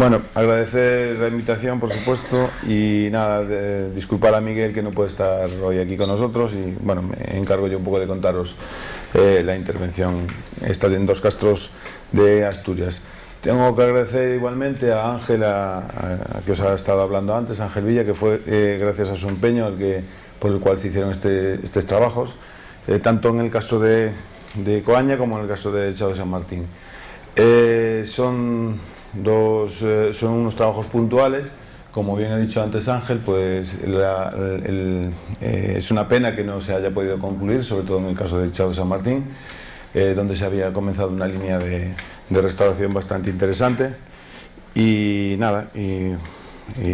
Bueno, agradecer la invitación, por supuesto, y nada, disculpar a Miguel que no puede estar hoy aquí con nosotros y bueno, me encargo yo un poco de contaros la intervención esta en Dos Castros de Asturias. Tengo que agradecer igualmente a Ángel, a que os ha estado hablando antes, Ángel Villa, que fue gracias a su empeño por el cual se hicieron estos trabajos, tanto en el caso de Coaña como en el caso de Chao de San Martín. Son unos trabajos puntuales, como bien ha dicho antes Ángel, pues es una pena que no se haya podido concluir, sobre todo en el caso de Chao de San Martín, donde se había comenzado una línea de restauración bastante interesante. Y nada, y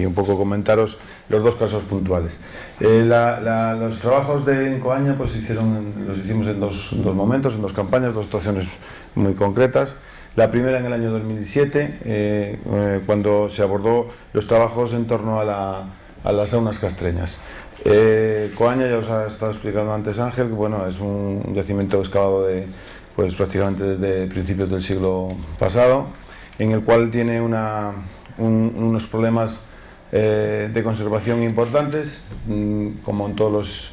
un poco comentaros los dos casos puntuales. Los trabajos en Coaña pues los hicimos en dos momentos, en dos campañas, dos situaciones muy concretas. La primera en el año 2007, cuando se abordó los trabajos en torno a las saunas castreñas. Coaña, ya os ha estado explicando antes Ángel, que bueno, es un yacimiento excavado pues prácticamente desde principios del siglo pasado, en el cual tiene unos problemas de conservación importantes, como en todos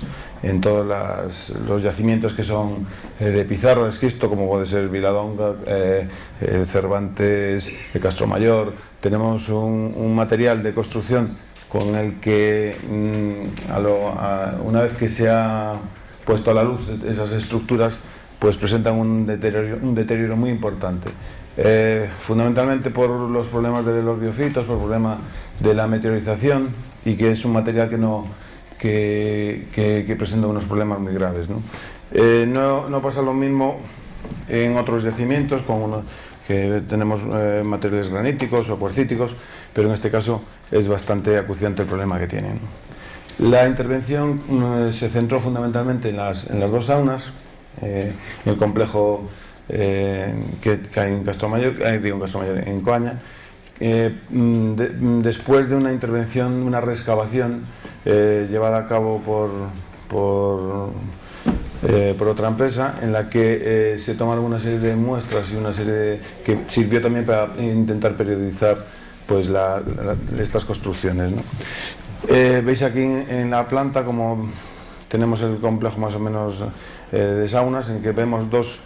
los yacimientos que son de pizarra, de esquisto, como puede ser Viladonga, Cervantes, de Castromayor. Tenemos un material de construcción con el que una vez que se ha puesto a la luz esas estructuras, pues presentan un deterioro muy importante. Fundamentalmente por los problemas de los biofitos, por el problema de la meteorización, y que es un material que presenta unos problemas muy graves, ¿no? No pasa lo mismo en otros yacimientos, que tenemos materiales graníticos o cuarcíticos, pero en este caso es bastante acuciante el problema que tienen. La intervención se centró fundamentalmente en las dos saunas, el complejo que hay en Castromayor, en Coaña. Después de una intervención, una reexcavación llevada a cabo por otra empresa, en la que se tomaron una serie de muestras y que sirvió también para intentar periodizar pues estas construcciones, ¿no? Veis aquí en la planta como tenemos el complejo más o menos de saunas, en que vemos dos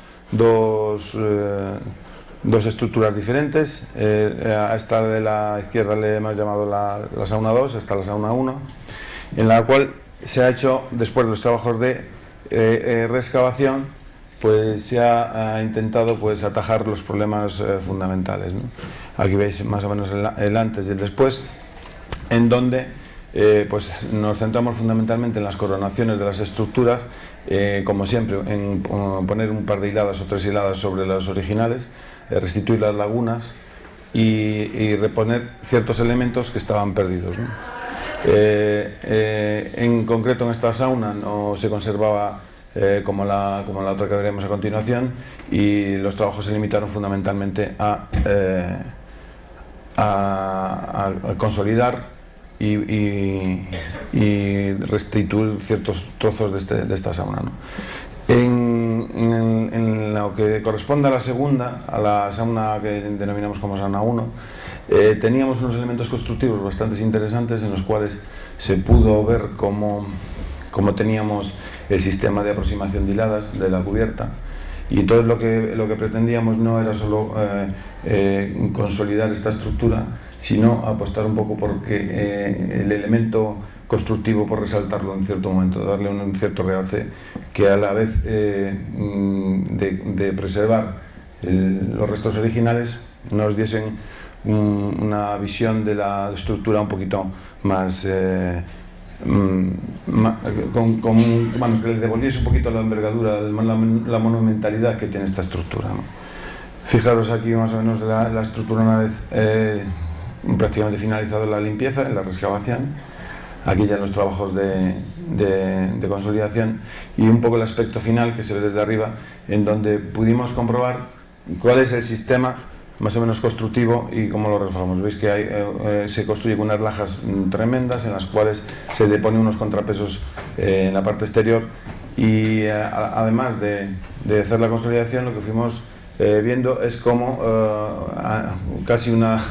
estructuras diferentes. A esta de la izquierda le hemos llamado la sauna 2, esta la sauna 1, en la cual se ha hecho, después de los trabajos de reexcavación, pues se ha intentado pues atajar los problemas fundamentales, ¿no? Aquí veis más o menos el antes y el después, en donde pues nos centramos fundamentalmente en las coronaciones de las estructuras, como siempre, en poner un par de hiladas o 3 hiladas sobre las originales, restituir las lagunas y reponer ciertos elementos que estaban perdidos, ¿no? En concreto, en esta sauna no se conservaba como la otra que veremos a continuación, y los trabajos se limitaron fundamentalmente a consolidar y restituir ciertos trozos de esta sauna, ¿no? En lo que corresponde a la segunda, a la sauna que denominamos como sauna 1, teníamos unos elementos constructivos bastante interesantes, en los cuales se pudo ver cómo teníamos el sistema de aproximación de hiladas de la cubierta. Y entonces lo que pretendíamos no era solo consolidar esta estructura, sino apostar un poco por el elemento constructivo, por resaltarlo en cierto momento, darle un cierto realce, que a la vez de preservar los restos originales, nos diesen una visión de la estructura un poquito más que le devolviese un poquito la envergadura, la monumentalidad que tiene esta estructura, ¿no? Fijaros aquí más o menos la estructura una vez prácticamente finalizada la limpieza, en la reexcavación. Aquí ya los trabajos de consolidación, y un poco el aspecto final que se ve desde arriba, en donde pudimos comprobar cuál es el sistema más o menos constructivo y cómo lo reformamos. Veis que se construye con unas lajas tremendas, en las cuales se depone unos contrapesos en la parte exterior, y además de hacer la consolidación, lo que fuimos viendo es como casi una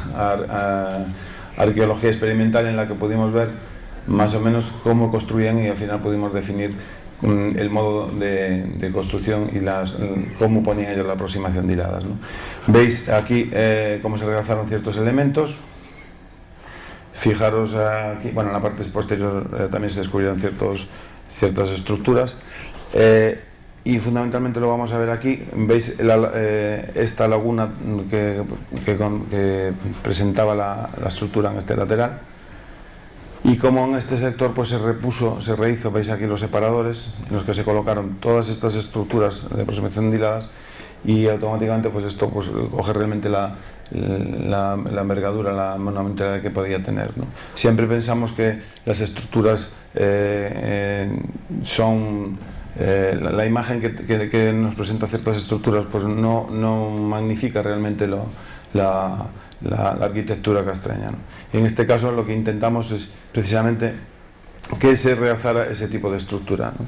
arqueología experimental en la que pudimos ver más o menos cómo construían y al final pudimos definir el modo de construcción y cómo ponían ellos la aproximación de hiladas, ¿no? Veis aquí cómo se realzaron ciertos elementos. Fijaros aquí, bueno, en la parte posterior también se descubrieron ciertas estructuras. Y fundamentalmente lo vamos a ver aquí. Veis esta laguna que presentaba la estructura en este lateral, y como en este sector pues se rehizo, veis aquí los separadores en los que se colocaron todas estas estructuras de aproximación de hiladas, y automáticamente pues esto pues coge realmente la envergadura, la monumentalidad que podía tener, ¿no? Siempre pensamos que las estructuras son la imagen que nos presenta ciertas estructuras pues no magnifica realmente la arquitectura castreña, ¿no? Y en este caso lo que intentamos es precisamente que se realzara ese tipo de estructura, ¿no?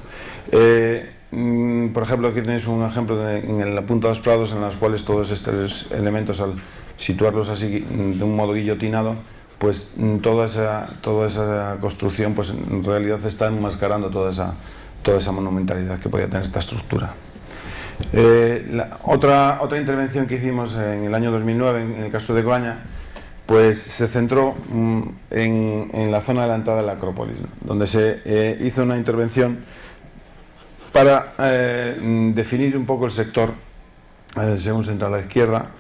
Por ejemplo, aquí tenéis un ejemplo en la Punta de los Prados, en las cuales todos estos elementos, al situarlos así de un modo guillotinado, pues toda esa construcción pues en realidad está enmascarando toda esa monumentalidad que podía tener esta estructura. Otra intervención que hicimos en el año 2009 en el caso de Coaña, pues se centró en la zona de la entrada de la Acrópolis, ¿no? Donde se hizo una intervención para definir un poco el sector, según se entra a la izquierda,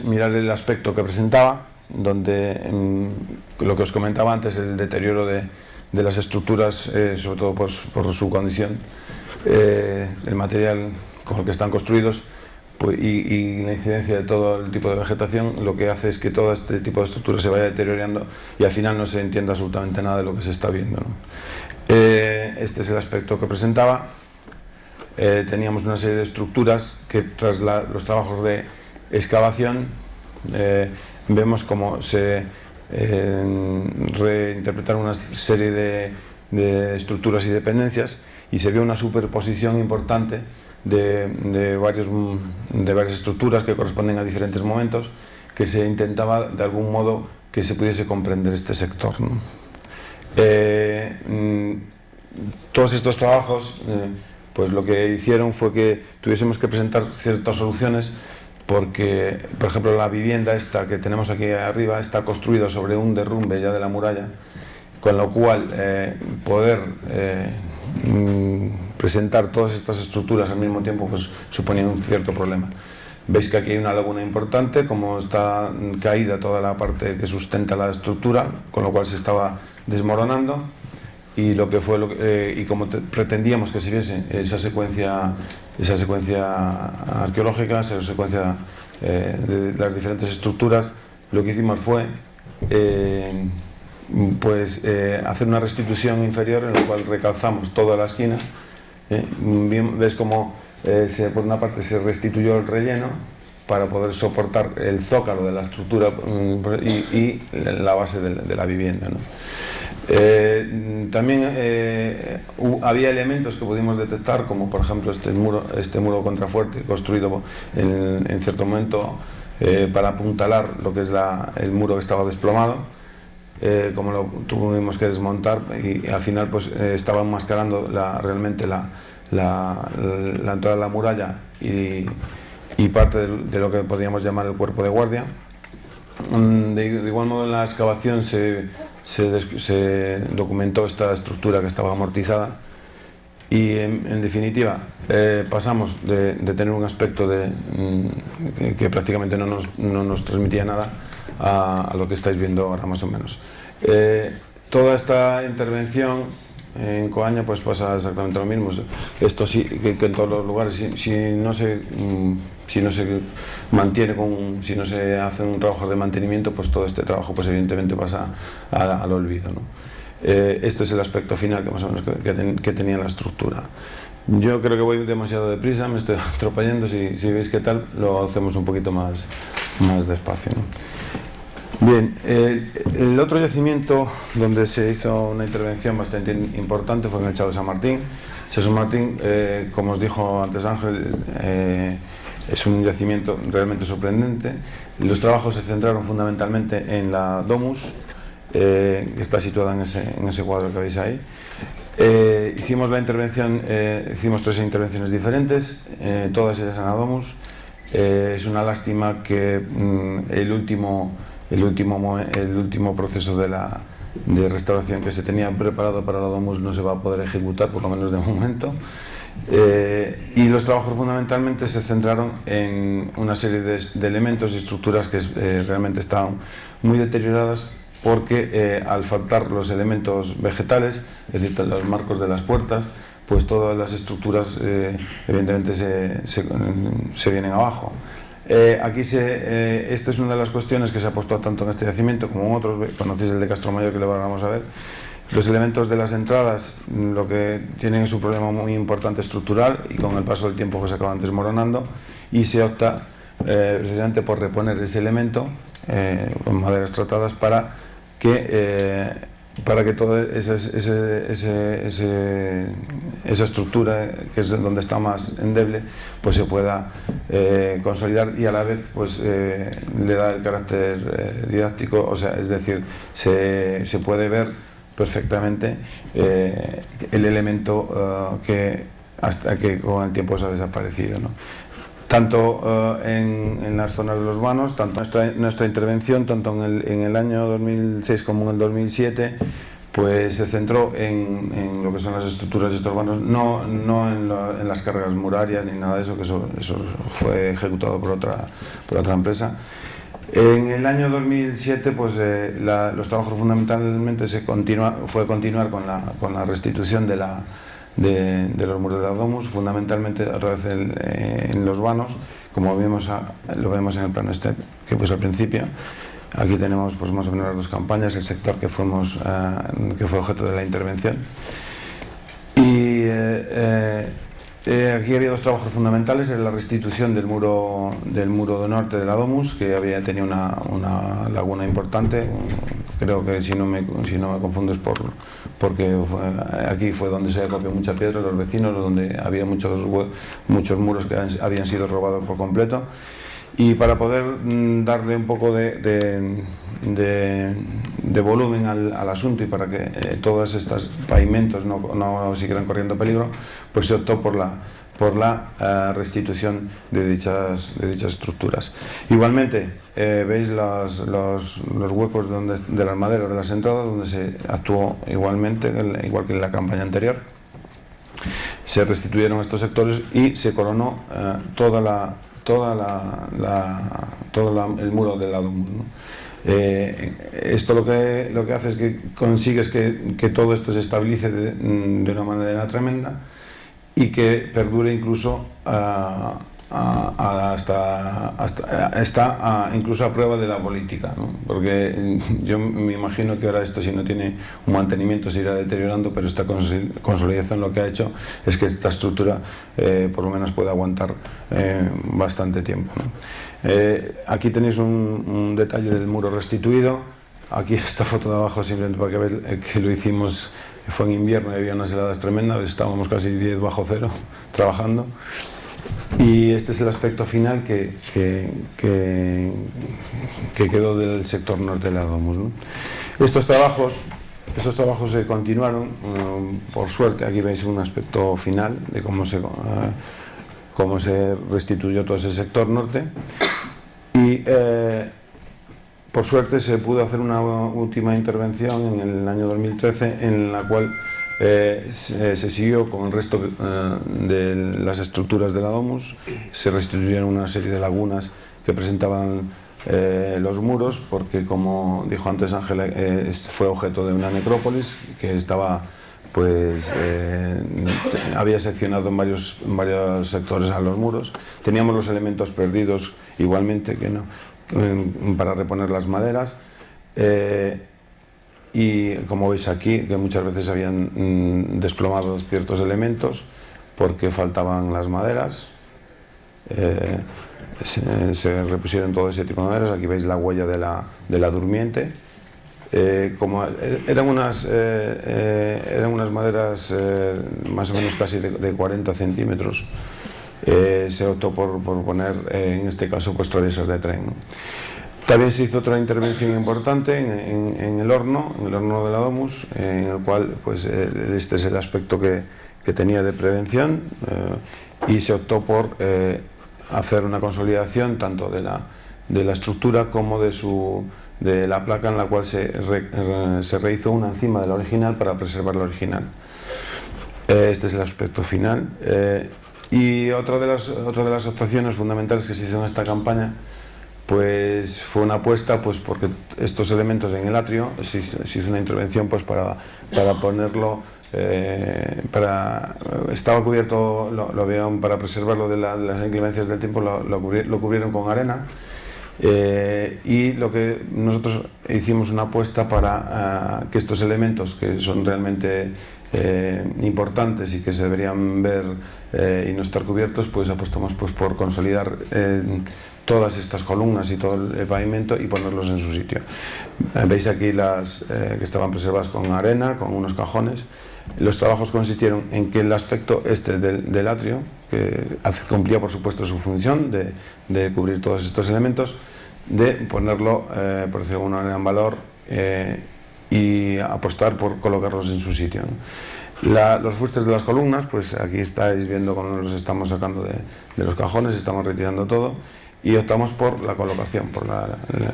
mirar el aspecto que presentaba, donde lo que os comentaba antes, el deterioro de las estructuras, sobre todo por su condición, el material con el que están construidos, pues, y la incidencia de todo el tipo de vegetación, lo que hace es que todo este tipo de estructuras se vaya deteriorando y al final no se entiende absolutamente nada de lo que se está viendo, ¿no? Este es el aspecto que presentaba. Teníamos una serie de estructuras que tras los trabajos de excavación vemos cómo se reinterpretaron una serie de estructuras y dependencias, y se vio una superposición importante de varias estructuras que corresponden a diferentes momentos, que se intentaba de algún modo que se pudiese comprender este sector, ¿no? Todos estos trabajos pues lo que hicieron fue que tuviésemos que presentar ciertas soluciones, porque por ejemplo la vivienda esta que tenemos aquí arriba está construida sobre un derrumbe ya de la muralla, con lo cual poder presentar todas estas estructuras al mismo tiempo pues suponía un cierto problema. Veis que aquí hay una laguna importante, como está caída toda la parte que sustenta la estructura, con lo cual se estaba desmoronando, y lo que fue y como pretendíamos que se viese esa secuencia arqueológica, esa secuencia de las diferentes estructuras, lo que hicimos fue hacer una restitución inferior en la cual recalzamos toda la esquina. Ves como por una parte se restituyó el relleno para poder soportar el zócalo de la estructura y la base de la vivienda, ¿no? También había elementos que pudimos detectar, como por ejemplo este muro contrafuerte construido en cierto momento para apuntalar lo que es el muro que estaba desplomado, como lo tuvimos que desmontar, y al final pues estaba enmascarando realmente la entrada de la muralla y parte de lo que podríamos llamar el cuerpo de guardia. De igual modo, en la excavación se documentó esta estructura que estaba amortizada, y en definitiva pasamos de tener un aspecto que prácticamente no nos transmitía nada a lo que estáis viendo ahora, más o menos. Toda esta intervención en Coaña pues pasa exactamente lo mismo. Esto sí que en todos los lugares, si no se mantiene si no se hace un trabajo de mantenimiento, pues todo este trabajo pues evidentemente pasa al olvido, ¿no? Este es el aspecto final que más o menos que tenía la estructura. Yo creo que voy demasiado deprisa, me estoy atropellando. Si veis qué tal, lo hacemos un poquito más despacio, ¿no? Bien, el otro yacimiento donde se hizo una intervención bastante importante fue en el Chao de San Martín. San Martín, como os dijo antes Ángel, Es un yacimiento realmente sorprendente. Los trabajos se centraron fundamentalmente en la Domus, que está situada en ese cuadro que veis ahí. Hicimos 3 intervenciones diferentes, todas ellas en la Domus. Es una lástima que el último proceso de restauración que se tenía preparado para la Domus no se va a poder ejecutar, por lo menos de momento. Y los trabajos fundamentalmente se centraron en una serie de elementos y estructuras que realmente estaban muy deterioradas, porque al faltar los elementos vegetales, es decir, los marcos de las puertas, pues todas las estructuras evidentemente se vienen abajo. Esta es una de las cuestiones que se ha puesto tanto en este yacimiento como en otros. Conocéis el de Castromayor, que lo vamos a ver. Los elementos de las entradas lo que tienen es un problema muy importante estructural, y con el paso del tiempo pues se acaban desmoronando, y se opta precisamente por reponer ese elemento con maderas tratadas para que toda esa estructura, que es donde está más endeble, pues se pueda consolidar, y a la vez pues le da el carácter didáctico, o sea, es decir, se puede ver perfectamente el elemento hasta que con el tiempo se ha desaparecido, ¿no? Tanto en las zonas de los vanos, tanto nuestra intervención, tanto en el año 2006 como en el 2007, pues se centró en lo que son las estructuras de estos vanos, no en las cargas murarias ni nada de eso, que eso fue ejecutado por otra empresa. En el año 2007, pues los trabajos fundamentalmente fue continuar con la restitución de los muros de la Domus, fundamentalmente otra vez en los vanos, como lo vemos en el plano este que puse al principio. Aquí tenemos pues más o menos las 2 campañas, el sector que fue objeto de la intervención. Y aquí había 2 trabajos fundamentales: la restitución del muro de norte de la Domus, que tenía una laguna importante. Creo que si no me confundo es porque aquí fue donde se acopió mucha piedra, los vecinos, donde había muchos muros que habían sido robados por completo. Y para poder darle un poco de volumen al asunto, y para que todos estos pavimentos no siguieran corriendo peligro, pues se optó por la restitución de dichas estructuras. Igualmente, veis los huecos de las maderas de las entradas, donde se actuó igualmente, igual que en la campaña anterior. Se restituyeron estos sectores y se coronó todo el muro del lado muro, ¿no? Esto lo que hace es que consigues que todo esto se estabilice de una manera tremenda, y que perdure incluso incluso a prueba de la política, ¿no? Porque yo me imagino que ahora esto, si no tiene un mantenimiento, se irá deteriorando, pero esta consolidación lo que ha hecho es que esta estructura por lo menos puede aguantar bastante tiempo, ¿no? Aquí tenéis un detalle del muro restituido. Aquí esta foto de abajo, simplemente para que veáis que lo hicimos. Fue en invierno y había unas heladas tremendas, estábamos casi 10 bajo cero trabajando, y este es el aspecto final que quedó del sector norte de la Domus, ¿no? Estos trabajos se continuaron, por suerte. Aquí veis un aspecto final de cómo se restituyó todo ese sector norte, y por suerte se pudo hacer una última intervención en el año 2013, en la cual se siguió con el resto de las estructuras de la Domus. Se restituyeron una serie de lagunas que presentaban los muros, porque, como dijo antes Ángela, fue objeto de una necrópolis que estaba, pues había seccionado en varios sectores a los muros. Teníamos los elementos perdidos igualmente, para reponer las maderas, y como veis aquí, que muchas veces habían desplomado ciertos elementos porque faltaban las maderas. Se repusieron todo ese tipo de maderas. Aquí veis la huella de la durmiente. Como eran unas maderas más o menos casi de 40 centímetros, se optó por poner, en este caso, pues traviesas de tren, ¿no? También se hizo otra intervención importante en el horno de la Domus, en el cual pues este es el aspecto que tenía de prevención, y se optó por hacer una consolidación tanto de la estructura como de la placa, en la cual se rehizo una encima de la original para preservar la original. Este es el aspecto final. Y otra de las actuaciones fundamentales que se hizo en esta campaña pues fue una apuesta, pues porque estos elementos en el atrio se hizo una intervención pues para ponerlo, estaba cubierto, lo habían, para preservarlo de las inclemencias del tiempo, lo cubrieron con arena, y lo que nosotros hicimos una apuesta para que estos elementos, que son realmente importantes y que se deberían ver y no estar cubiertos, pues apostamos pues por consolidar todas estas columnas y todo el pavimento y ponerlos en su sitio. Veis aquí las que estaban preservadas con arena, con unos cajones. Los trabajos consistieron en que el aspecto del atrio, que cumplía por supuesto su función de cubrir todos estos elementos, de ponerlo, por decirlo de alguna manera, en valor, y apostar por colocarlos en su sitio, ¿no? Los fustes de las columnas, pues aquí estáis viendo cómo los estamos sacando de los cajones, estamos retirando todo, y optamos por la colocación, por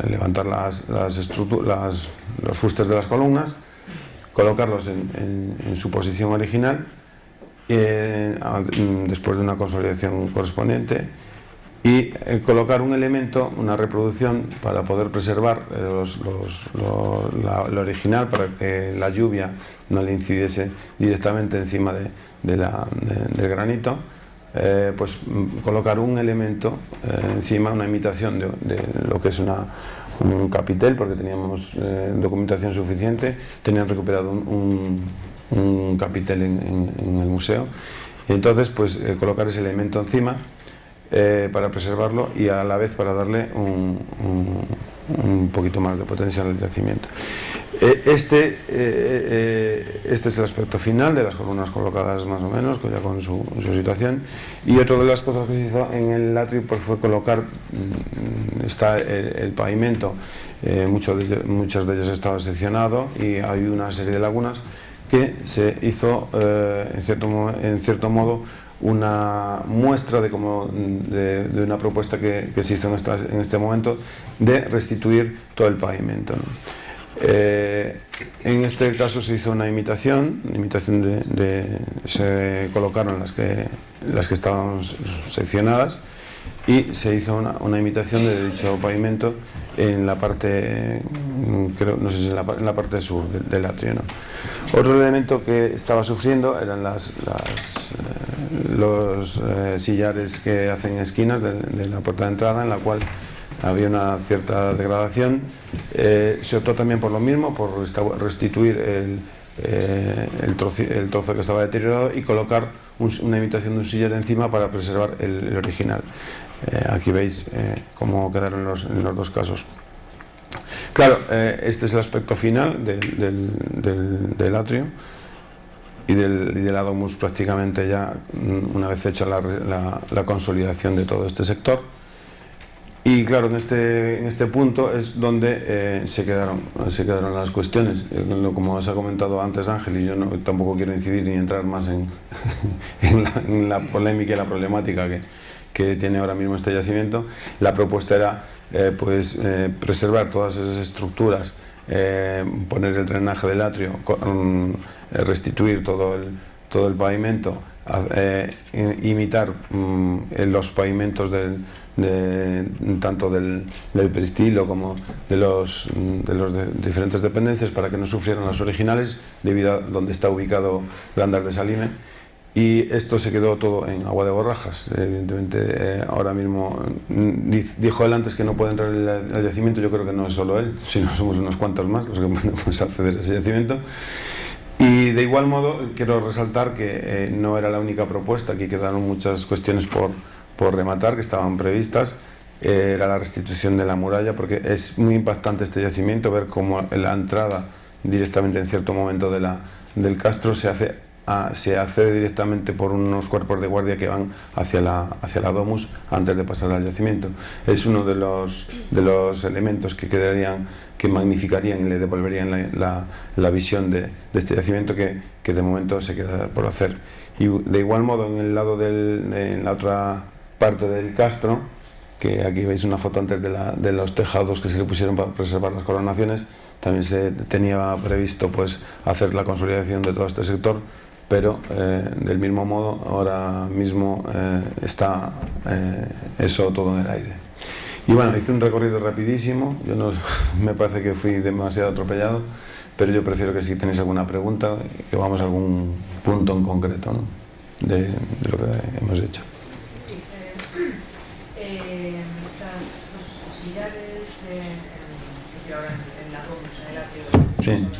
levantar los fustes de las columnas, colocarlos en su posición original, después de una consolidación correspondiente, y colocar un elemento, una reproducción, para poder preservar lo original, para que la lluvia no le incidiese directamente encima del granito. Pues colocar un elemento encima, una imitación de lo que es un capitel, porque teníamos documentación suficiente, tenían recuperado un capitel en el museo, y entonces pues colocar ese elemento encima para preservarlo y a la vez para darle un poquito más de potencia al yacimiento. Este es el aspecto final de las columnas colocadas más o menos, ya con su situación. Y otra de las cosas que se hizo en el atrio pues fue colocar, está el pavimento, muchas de ellas estaba seccionado y hay una serie de lagunas que se hizo en cierto modo una muestra de una propuesta que se hizo en este momento de restituir todo el pavimento, ¿no? En este caso se hizo una imitación se colocaron las que estaban seccionadas y se hizo una imitación de dicho pavimento en la parte, no sé si en la parte sur del atrio, ¿no? Otro elemento que estaba sufriendo eran los sillares que hacen esquinas de la puerta de entrada, en la cual había una cierta degradación. Se optó también por lo mismo, por restituir el trozo que estaba deteriorado y colocar una imitación de un sillar encima para preservar el original. Aquí veis cómo quedaron en los dos casos. Claro, este es el aspecto final del atrio y de la Domus, prácticamente ya una vez hecha la consolidación de todo este sector. Y claro, en este punto es donde se quedaron las cuestiones. Como os ha comentado antes Ángel, y yo tampoco quiero incidir ni entrar más en la polémica y la problemática que tiene ahora mismo este yacimiento. La propuesta era preservar todas esas estructuras, poner el drenaje del atrio, restituir todo el pavimento, imitar los pavimentos tanto del peristilo como de los diferentes dependencias, para que no sufrieran las originales debido a donde está ubicado Grandas de Salime. Y esto se quedó todo en agua de borrajas. Evidentemente, ahora mismo, dijo él antes que no puede entrar al yacimiento. Yo creo que no es solo él, sino somos unos cuantos más los que podemos acceder a ese yacimiento. Y de igual modo quiero resaltar que no era la única propuesta. Aquí quedaron muchas cuestiones por rematar que estaban previstas. Era la restitución de la muralla, porque es muy impactante este yacimiento, ver cómo la entrada directamente en cierto momento del castro se hace se accede directamente por unos cuerpos de guardia que van hacia la domus antes de pasar al yacimiento. Es uno de los elementos que quedarían, que magnificarían y le devolverían la visión de este yacimiento que de momento se queda por hacer. Y de igual modo, en el lado en la otra parte del castro, que aquí veis una foto antes de los tejados que se le pusieron para preservar las coronaciones, también se tenía previsto pues hacer la consolidación de todo este sector, pero del mismo modo ahora mismo está eso todo en el aire. Y bueno, hice un recorrido rapidísimo, yo no, me parece que fui demasiado atropellado, pero yo prefiero que si tenéis alguna pregunta, que vamos a algún punto en concreto, ¿no?, de lo que hemos hecho. Sí, los sillares ahora en la domus, en el atrio de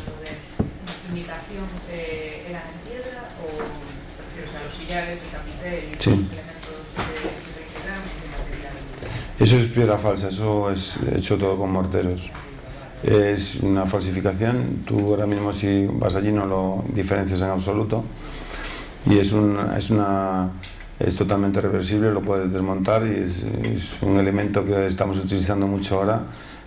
imitación, ¿eran en piedra o refieres a los sillares, el capitel y los elementos que se requeran de material? Eso es piedra falsa, eso es hecho todo con morteros. Es una falsificación, tú ahora mismo si vas allí no lo diferencias en absoluto, y es totalmente reversible, lo puedes desmontar y es un elemento que estamos utilizando mucho ahora.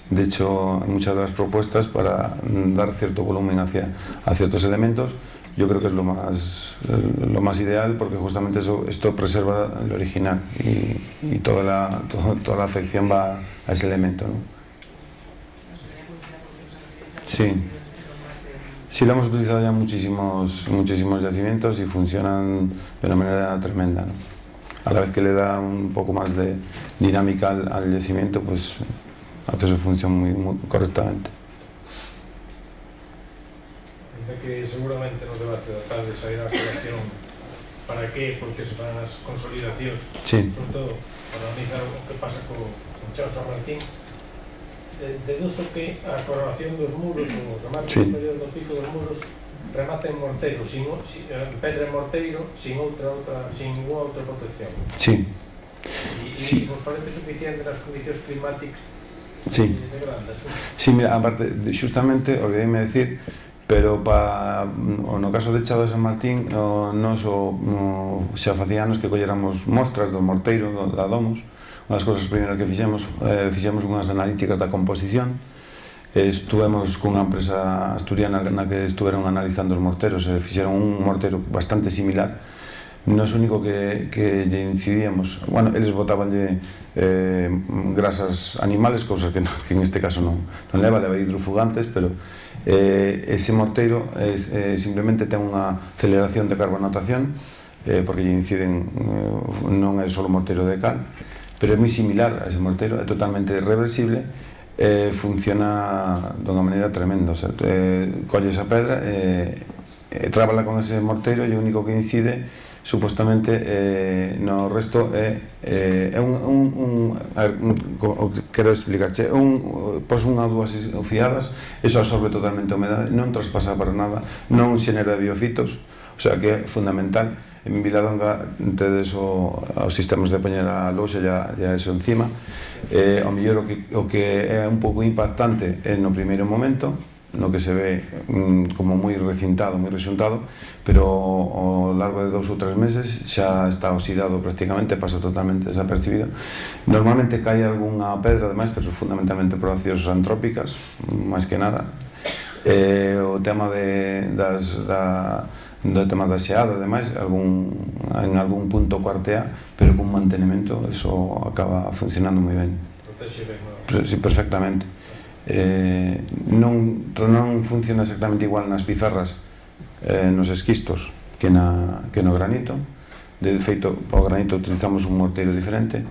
De hecho, en muchas de las propuestas, para dar cierto volumen a ciertos elementos, yo creo que es lo más ideal, porque justamente esto preserva el original y toda la afección va a ese elemento, ¿no? Sí, lo hemos utilizado ya en muchísimos yacimientos y funcionan de una manera tremenda, ¿no? A la vez que le da un poco más de dinámica al yacimiento, pues hace su función muy correctamente. Que seguramente no debate da tarde sairá a relación para qué, porque se fan as consolidacións, sobre todo para analizar o que pasa con Chao San Martín. Deduzo que a coronación dos muros, o remate superior do pico dos muros, remata en morteiro, pedra en morteiro, sin ninguna outra protección. Sí. E vos parece suficiente nas condicións climáticas de Grandas? Sí, mira, aparte, justamente, olvidéme decir, pero no caso de Chao de San Martín, xa facía anos que colléramos mostras do morteiro da domus. Unha das cousas primeiras que fixemos unhas analíticas da composición. Estuvemos cunha empresa asturiana na que estuveron analizando os morteros e fixeron un mortero bastante similar. Nos único que lle incidíamos, bueno, eles botabanlle grasas animales, cousas que en este caso non leva hidrofugantes, pero ese morteiro simplemente ten unha aceleración de carbonatación, porque lle inciden, non é só morteiro de cal, pero é moi similar a ese morteiro, é totalmente reversible, funciona dunha maneira tremenda. O sea, colles a pedra, trábala con ese morteiro e o único que incide supostamente no resto quero explicarche, pos unha ou dúas fiadas, eso absorbe totalmente a humedade, non traspasa para nada, non xenera biofitos, o sea que é fundamental. En Viladonga tedes os sistemas de poñer a louxa ya eso encima. Ao mellor o que é un pouco impactante é no primeiro momento, no que se ve como moi recintado, moi rexuntado, pero ao largo de 2 ou 3 meses xa está oxidado prácticamente, pasa totalmente desapercibido. Normalmente cae algunha pedra, ademais, pero fundamentalmente por accións antrópicas, máis que nada. O tema do tema da xeada, ademais, en algún punto cuartea, pero con mantenimento, eso acaba funcionando moi ben. Protexe ben, non? Sí, perfectamente. Non funciona exactamente igual nas pizarras, nos esquistos, que no granito. De feito, ao granito utilizamos un morteiro diferente,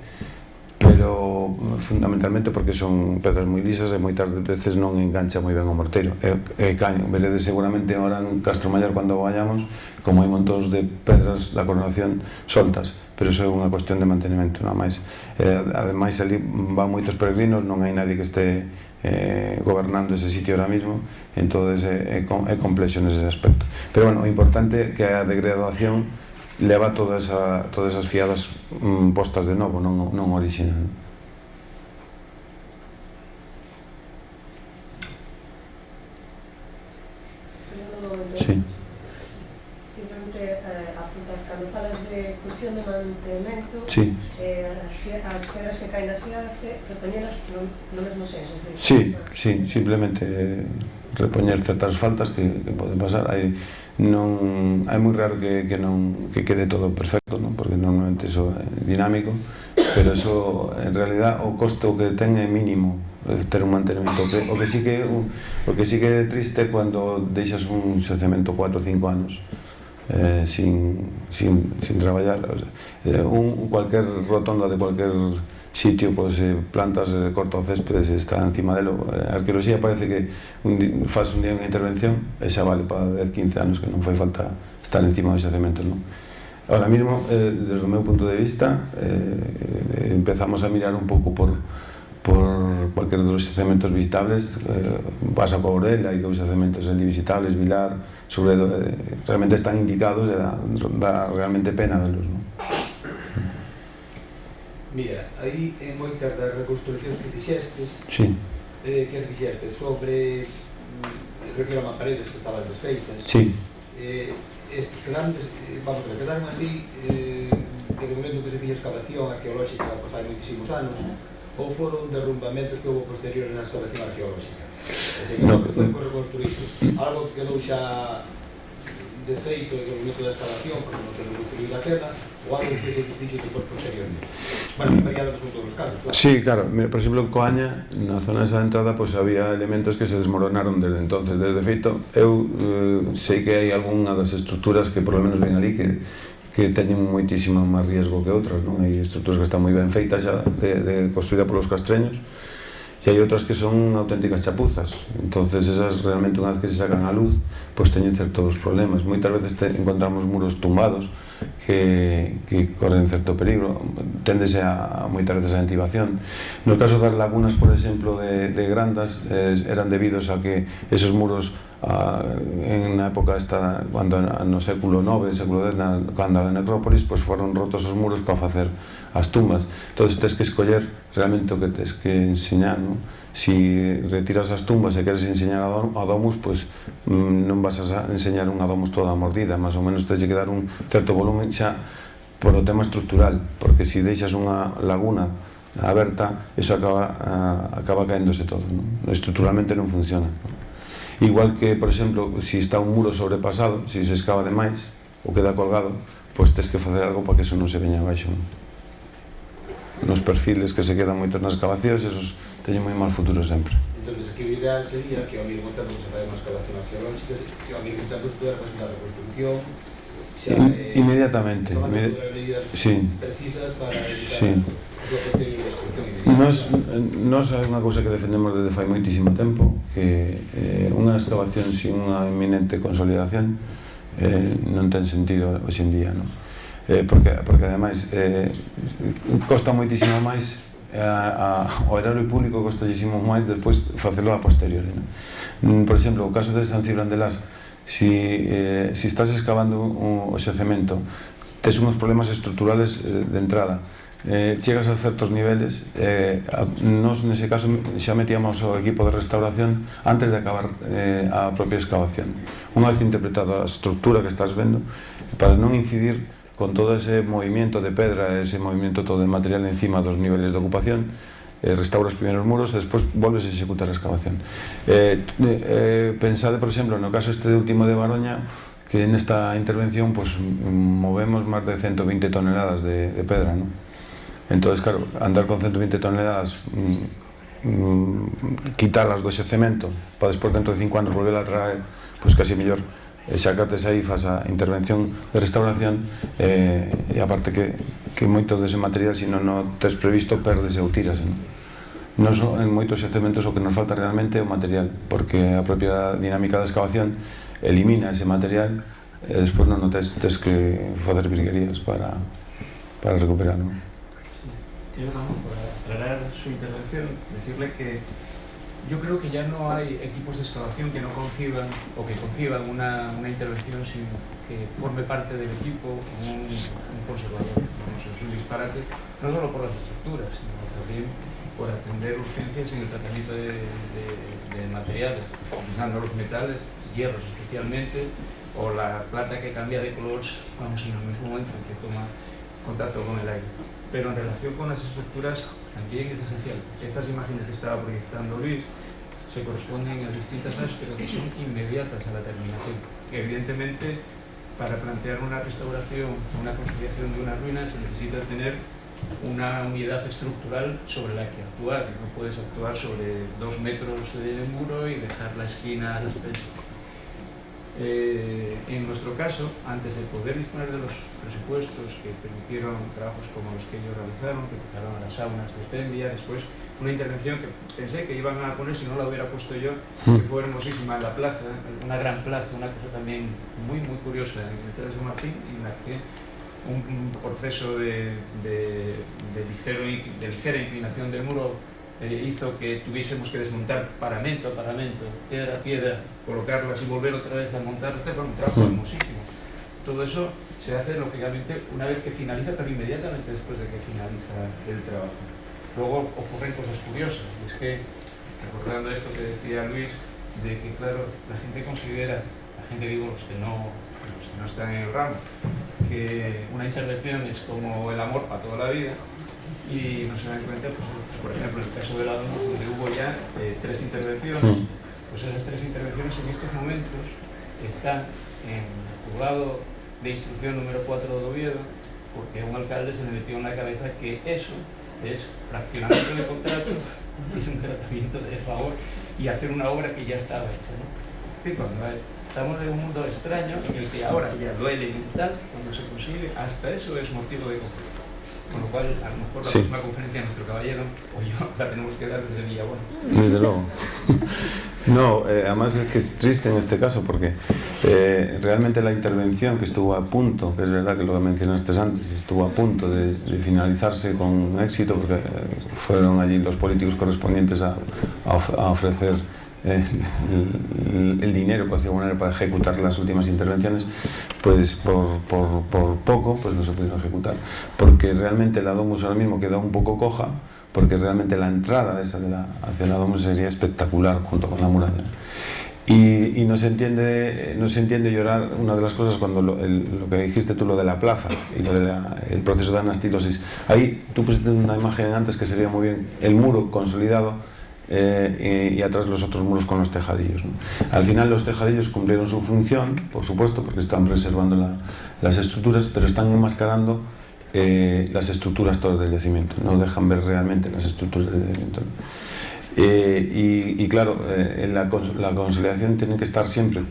pero fundamentalmente porque son pedras moi lisas e moitas veces non engancha moi ben o morteiro. Veredes seguramente ahora en Castro Maior cando vayamos, como hai montóns de pedras da coronación soltas, pero iso é unha cuestión de mantenimento, nada máis. Ademais, ali van moitos peregrinos, non hai nadie que este gobernando ese sitio ahora mismo, entonces é complexo nese aspecto. Pero bueno, o importante é que a degradación leva todas esas fiadas postas de novo, non original. Sí. Simplemente mantemento, sí. as pedras que caen das fiadas repoñelas no mesmo senso. Sí, sí, simplemente repoñer certas faltas que poden pasar. Hai moi raro que quede todo perfecto, non? Porque normalmente eso é dinámico, pero eso en realidad o costo que ten é mínimo ter un mantenimento. O que sí que é triste cando deixas un xacemento 4 ou 5 anos sin traballar. Cualquier rotonda de cualquier sitio, pues plantas, corta o césped, está encima delo. A arqueoloxía parece que faz un día unha intervención e xa vale para 10-15 anos, que non fai falta estar encima dos xacementos, non? Ahora mismo, desde o meu punto de vista, empezamos a mirar un pouco por cualquier dos xacementos visitables. Pasa coa Ourel, hai 2 xacementos ali visitables, Vilar, Sobredo, realmente están indicados e dá realmente pena velos, non? Mira, aí en moitas das reconstruccións que fixestes, sí. Que fixestes sobre, refiro a paredes que estaban desfeitas, sí. Quedaron así, que de momento que se fixe excavación arqueolóxica pasaron moitísimos anos, ou foron derrumbamentos que houve posteriores na excavación arqueolóxica? No, foi por reconstruídos. Algo que quedou xa desfeito do momento da excavación, porque non ten construído a terra, ou algo que se fixo depois posteriormente. Bueno, variados son todos os casos, claro. Sí, claro. Por exemplo, en Coaña, na zona desa entrada, pues había elementos que se desmoronaron desde entonces. Desde feito, eu sei que hai algunha das estruturas que por lo menos ven ali que teñen moitísimo máis riesgo que outras, non? Hai estruturas que están moi ben feitas xa, construídas polos castreños, e hai outras que son auténticas chapuzas. Entonces esas realmente, unha vez que se sacan á luz, pois teñen certos problemas. Moitas veces encontramos muros tumbados que corren certo peligro, téndese moitas veces a ventilación. No caso das lagunas, por exemplo, de Grandas, eran debidos a que esos muros en a época esta, cando no século IX, século X, cando a necrópolis, pois foron rotos os muros para facer as tumbas. Entón, tens que escoller realmente o que tens que enseñar, non? Si retiras as tumbas e queres enseñar a domus, pois non vas a enseñar unha domus toda mordida, máis ou menos tens que dar un certo volumen xa por o tema estrutural, porque se deixas unha laguna aberta, eso acaba caéndose todo, non? Estruturalmente non funciona, non? Igual que, por exemplo, se está un muro sobrepasado, se se excava demais ou queda colgado, pois tens que facer algo para que eso non se veña abaixo, non? Nos perfiles que se quedan moitos nas excavacións, esos teñen moi mal futuro sempre. Entón, que o ideal sería que ao mesmo tempo que se fai unha excavación arqueolóxica, que ao mesmo tempo estudar a reconstrucción, inmediatamente. Sí. Precisas para evitar sí. Nos hai unha cousa que defendemos desde fai moitísimo tempo, que unha excavación sin unha inminente consolidación non ten sentido hoxe en día, non? Porque ademais costa moitísimo máis ao erario público, costa moitísimo máis despois facelo a posteriori, non? Por exemplo, o caso de San Cibrán de Las, si estás excavando o xacemento, tes unhos problemas estruturales de entrada, chegas a certos niveles, nos nese caso xa metíamos o equipo de restauración antes de acabar a propia excavación, unha vez interpretada a estrutura que estás vendo, para non incidir con todo ese movimiento de pedra, ese movimiento todo de material encima dos niveles de ocupación, restaura os primeros muros e despois volves a executar a excavación. Pensade, por exemplo, no caso este último de Baroña, que nesta intervención pues, movemos máis de 120 toneladas de pedra, non? Entonces, claro, andar con 120 toneladas, quitalas do xacemento para despois dentro de 5 anos volver a traer, pois casi mellor xa cates aí, faz a intervención de restauración, e aparte que moito dese material, se non o tes previsto, perdes ou tiras, non? Non son en moitos xacementos o que nos falta realmente é o material, porque a propia dinámica da excavación elimina ese material e despois non o tes que facer virguerías para recuperarlo. Yo, para aclarar su intervención, decirle que yo creo que ya no hay equipos de excavación que no conciban o que conciban una intervención sin que forme parte del equipo un conservador. Es un disparate, no solo por las estructuras, sino también por atender urgencias en el tratamiento de materiales, utilizando los metales, hierros especialmente, o la plata que cambia de color, vamos, en el mismo momento en que toma contacto con el aire. Pero en relación con las estructuras también es esencial. Estas imágenes que estaba proyectando Luis se corresponden a distintas áreas, pero que son inmediatas a la terminación. Evidentemente, para plantear una restauración, una consolidación de una ruina, se necesita tener una unidad estructural sobre la que actuar. No puedes actuar sobre 2 metros de muro y dejar la esquina a las películas. En nuestro caso, antes de poder disponer de los presupuestos que permitieron trabajos como los que ellos realizaron, que empezaron a las saunas de Pembia, después una intervención que pensé que iban a poner, si no la hubiera puesto yo, que fue hermosísima en la plaza, una gran plaza, una cosa también muy curiosa en el Teatro de San Martín, en la que un proceso de ligera inclinación del muro hizo que tuviésemos que desmontar paramento a paramento, piedra a piedra, colocarlas y volver otra vez a montar. Este fue un trabajo hermosísimo. Todo eso se hace lógicamente una vez que finaliza, pero inmediatamente después de que finaliza el trabajo. Luego ocurren cosas curiosas, y es que, recordando esto que decía Luis, de que claro, la gente considera, la gente digo los que no están en el ramo, que una intervención es como el amor para toda la vida, y no se dan cuenta, pues, por ejemplo, en el caso de la Domus, donde hubo ya 3 intervenciones, pues esas 3 intervenciones en estos momentos están en el juzgado de instrucción número 4 de Oviedo, porque a un alcalde se le metió en la cabeza que eso es fraccionamiento de contrato, es un tratamiento de favor y hacer una obra que ya estaba hecha, ¿no? Sí, cuando estamos en un mundo extraño en el que ahora ya duele y tal, cuando se consigue, hasta eso es motivo de conflicto. Con lo cual, a lo mejor la próxima conferencia nuestro caballero o yo la tenemos que dar desde Villabuena. Desde luego. No, además es que es triste en este caso porque realmente la intervención que estuvo a punto, que es verdad que lo mencionaste antes, estuvo a punto de finalizarse con éxito porque fueron allí los políticos correspondientes a ofrecer el dinero para ejecutar las últimas intervenciones, pues por poco pues no se pudieron ejecutar, porque realmente la Domus ahora mismo queda un poco coja, porque realmente la entrada esa hacia la Domus sería espectacular junto con la muralla. Y no se entiende llorar una de las cosas cuando lo que dijiste tú, lo de la plaza y lo del proceso de anastilosis. Ahí tú pusiste una imagen antes que se veía muy bien el muro consolidado, y atrás los otros muros con los tejadillos, ¿no? Al final los tejadillos cumplieron su función, por supuesto, porque están preservando las estructuras, pero están enmascarando las estructuras todas del yacimiento, no dejan ver realmente las estructuras del yacimiento. Y claro, la consolidación tiene que estar siempre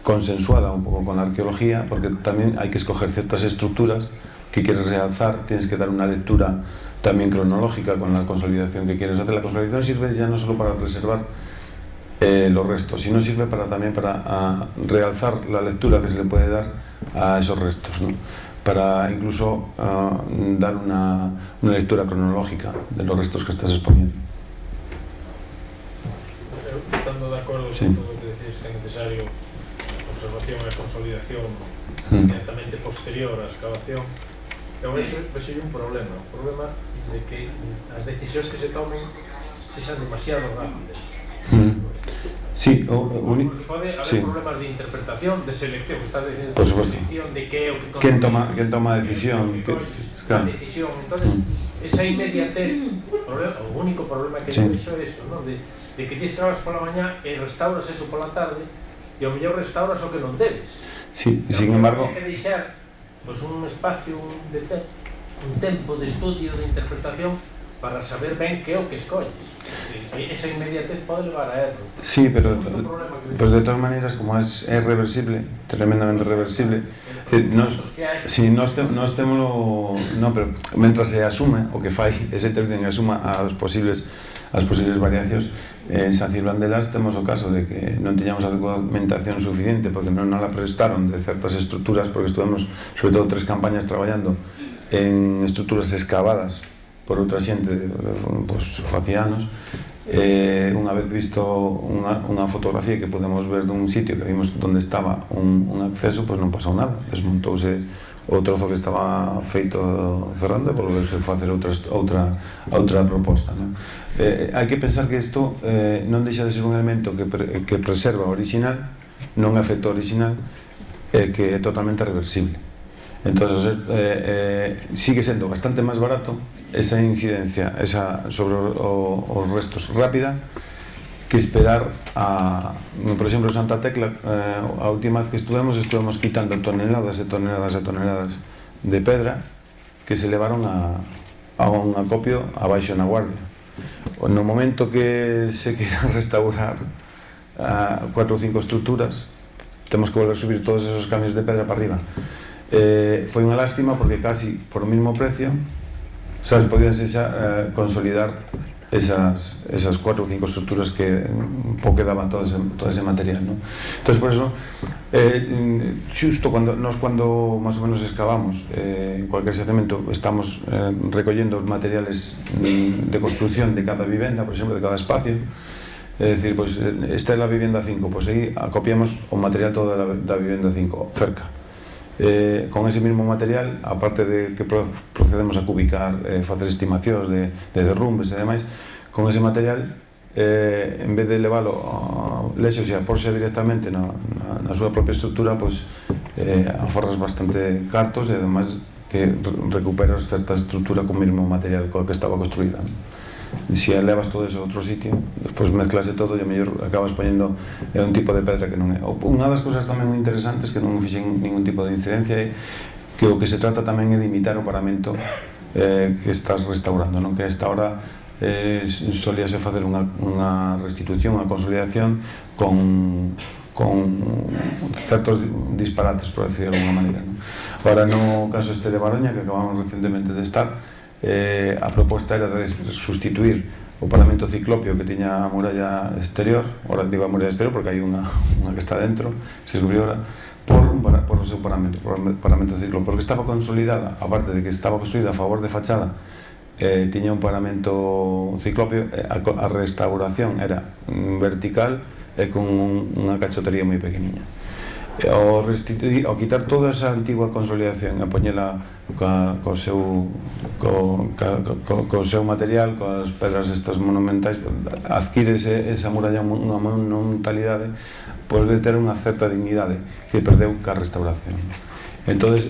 consensuada un poco con la arqueología, porque también hay que escoger ciertas estructuras que quieres realzar, tienes que dar una lectura también cronológica con la consolidación que quieres hacer. La consolidación sirve ya no solo para preservar los restos, sino sirve también para realzar la lectura que se le puede dar a esos restos, ¿no? Para incluso dar una lectura cronológica de los restos que estás exponiendo. Estando de acuerdo con todo lo que decís, que es necesario la conservación e a consolidación inmediatamente posterior á excavación, eu vexo un problema de que as decisións que se tomen sexan demasiado rápidas. Sí, pode haber problemas de interpretación, de selección, de selección de que é o que quen toma a decisión, entonces esa inmediatez, o único problema que eu vexo é eso, ¿no? De que ti traballas pola mañá e restauras eso pola tarde e ao mellor restauras o que non debes. Sí, sin embargo hai que deixar pues, un espacio un tempo de estudio, de interpretación para saber ben que é o que escolles. Esa inmediatez pode levar a erro. Sí, pero de todas maneiras, como es reversible, tremendamente reversible, pero mentras se asume o que fai esa intervención asuma as posibles variacións, en San Silván de Las temos o caso de que non teñamos a documentación suficiente porque non la prestaron de certas estructuras, porque estuvemos sobre todo 3 campañas traballando en estructuras excavadas por outra xente, pues, facianos. Unha vez visto unha fotografía que podemos ver dun sitio que vimos onde estaba un acceso, pues non pasou nada, desmontouse o trozo que estaba feito cerrando e volveuse a facer outra proposta, ¿no? Hai que pensar que isto non deixa de ser un elemento que preserva o original, non é efecto original, que é totalmente reversible. Entonces sigue sendo bastante máis barato esa incidencia sobre os restos rápida que esperar por exemplo, Santa Tecla, a última vez que estuvemos quitando toneladas e toneladas e toneladas de pedra que se levaron a un acopio abaixo na Guardia. No momento que se queira restaurar 4 ou 5 estruturas, temos que volver a subir todos esos camións de pedra para arriba. Foi unha lástima porque casi por o mismo precio, sabes, podíanse xa consolidar esas 4 ou 5 estruturas que un pouco daban todo ese material, ¿no? Entonces, por eso, xusto cando máis ou menos excavamos en cualquier xacemento, estamos recollendo os materiales de construcción de cada vivenda, por exemplo, de cada espacio. É dicir, pois, esta é a vivenda 5, pois aí acopiamos o material todo da vivenda 5 cerca. Con ese mismo material, aparte de que procedemos a cubicar, facer estimacións de derrumbes e demais, con ese material, en vez de leválo lexos e a porxa directamente na súa propia estrutura, pois aforras bastante cartos e ademais que recuperas certa estrutura con o mesmo material co que estaba construída. Se elevas todo eso a outro sitio, despois mezclase todo e a mellor acabas poñendo un tipo de pedra que non é. Unha das cousas tamén moi interesantes que non fixen ningún tipo de incidencia é que o que se trata tamén é de imitar o paramento que estás restaurando, non? Que a esta hora solíase facer unha restitución, unha consolidación con certos disparates, por decirlo de alguma maneira, non? Agora, no caso este de Baroña, que acabamos recentemente de estar, a proposta era de sustituir o paramento ciclopio que tiña a muralla exterior, ahora digo a muralla exterior porque hai unha que está dentro, se descubriu ahora, por o seu paramento ciclopio, porque estaba consolidada, aparte de que estaba construída a favor de fachada, tiña un paramento ciclopio, a restauración era vertical e con unha cachotería moi pequeniña. Ao quitar toda esa antigua consolidación e poñela co seu material, coas pedras estas monumentais, adquire esa muralla unha monumentalidade, volve ter unha certa dignidade que perdeu ca restauración. Entonces,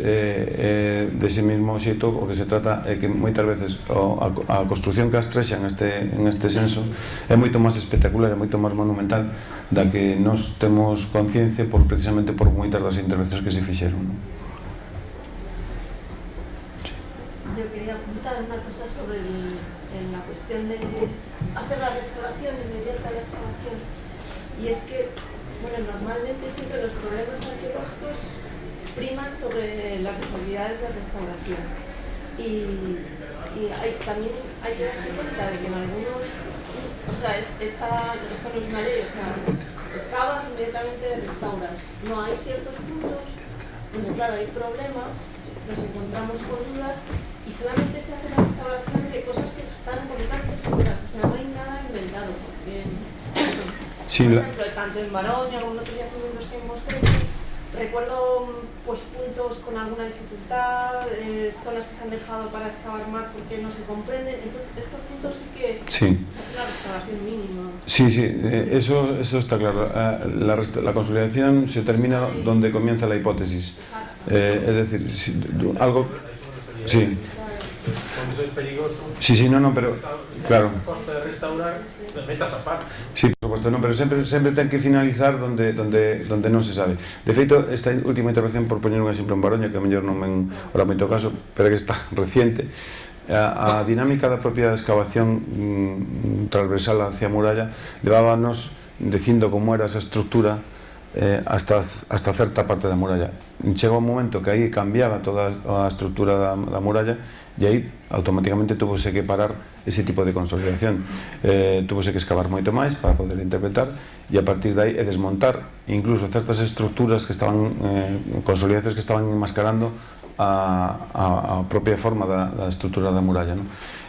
dese mesmo xeito, o que se trata é que moitas veces a construción castrexa en este senso é moito máis espectacular, é moito máis monumental da que nos temos conciencia precisamente por moitas das intervencións que se fixeron, ¿no? Sí. Yo quería apuntar una cosa sobre la cuestión de hacer la restauración inmediata a la excavación, y es que, bueno, normalmente siempre los problemas arqueológicos priman sobre las responsabilidades de restauración, y también hay que darse cuenta de que en algunos, o sea, esto no es una ley, o sea, excavas inmediatamente restauras. No, hay ciertos puntos donde, claro, hay problemas, nos encontramos con dudas y solamente se hace la restauración de cosas que están completamente seguras, o sea, no hay nada inventado. Sí, por ejemplo, tanto en Baroña como en otros yacimientos que hemos hecho, recuerdo pues puntos con alguna dificultad, zonas que se han dejado para excavar más porque no se comprenden. Entonces estos puntos sí que sí. La restauración mínima. Sí, eso está claro. La consolidación se termina donde comienza la hipótesis. Es decir, algo... Sí. Cuando es peligroso. Sí, no, pero claro. Costa de restaurar, metas aparte. Sí, por suposto, non, pero sempre ten que finalizar donde non se sabe. De feito, esta última intervención, por poñer un exemplo en Baroña, que a mellor non men ora moito caso, pero que está reciente, a dinámica da propia excavación transversal hacia a muralla levábanos dicindo como era esa estrutura hasta certa parte da muralla. Chega un momento que aí cambiaba toda a estrutura da muralla e aí automáticamente tuvose que parar ese tipo de consolidación, tuvose que excavar moito máis para poder interpretar e a partir de aí desmontar incluso certas estruturas que estaban consolidacións que estaban enmascarando a propia forma da estrutura da muralla, non?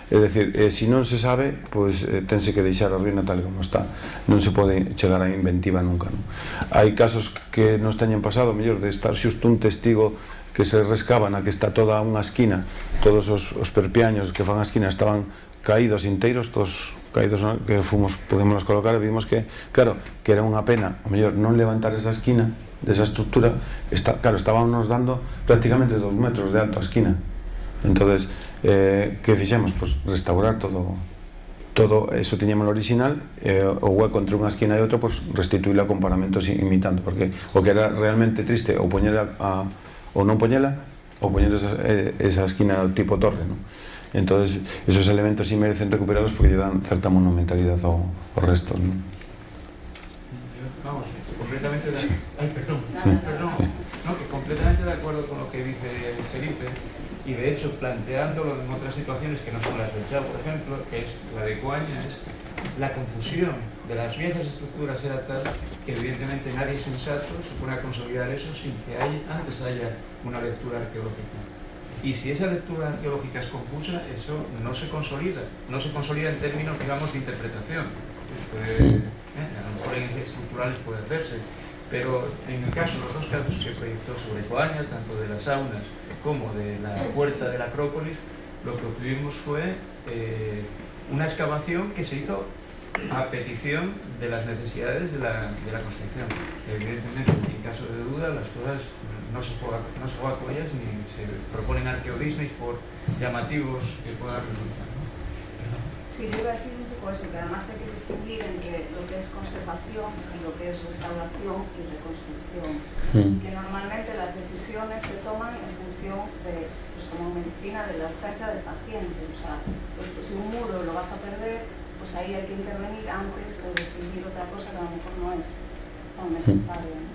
É dicir, se non se sabe, pois tense que deixar a ruína tal como está, non se pode chegar a inventiva nunca, non? Hai casos que nos teñen pasado, mellor, de estar xusto un testigo que se rescaba na que está toda unha esquina, todos os perpiaños que fan a esquina estaban caídos inteiros, todos caídos que pudimos colocar, vimos que, claro, que era unha pena, o mellor, non levantar esa esquina desa estructura. Claro, estábamos dando prácticamente 2 metros de alto a esquina. Entonces, que fixemos? Pues restaurar todo eso tiñamos o original, o hueco entre unha esquina e outra, pues restituíla con paramentos imitando, porque o que era realmente triste ou poñela ou non poñela, ou poñer esa esquina tipo torre, ¿no? Entonces esos elementos sí merecen recuperarlos porque lle dan certa monumentalidade ao resto, ¿no? Vamos, completamente de... Sí. Ay, perdón. Sí. Perdón. No, que completamente de acuerdo con lo que dice Felipe, y de hecho planteándolo en otras situaciones que no son las del Chao, por ejemplo, que es la de Coaña, es la confusión de las viejas estructuras era tal que evidentemente nadie sensato se pone a consolidar eso sin que antes haya una lectura arqueológica. Y si esa lectura arqueológica es confusa, eso no se consolida en términos, digamos, de interpretación. A lo mejor en estructurales puede hacerse, pero en el caso, los dos casos que proyectó sobre Coaña, tanto de las saunas como de la puerta de la Acrópolis, lo que obtuvimos fue una excavación que se hizo a petición de las necesidades de la construcción. Evidentemente, en caso de duda, las cosas no se juega con ellas ni se proponen arqueodisnes por llamativos que puedan resultar, ¿no? Sí, yo iba a decir un poco eso, que además hay que distinguir entre lo que es conservación y lo que es restauración y reconstrucción. Que normalmente las decisiones se toman en función de, pues como en medicina, de la oferta del paciente. O sea, pues si un muro lo vas a perder, pues ahí hay que intervenir antes de decidir otra cosa que a lo mejor no es tan necesaria, ¿no?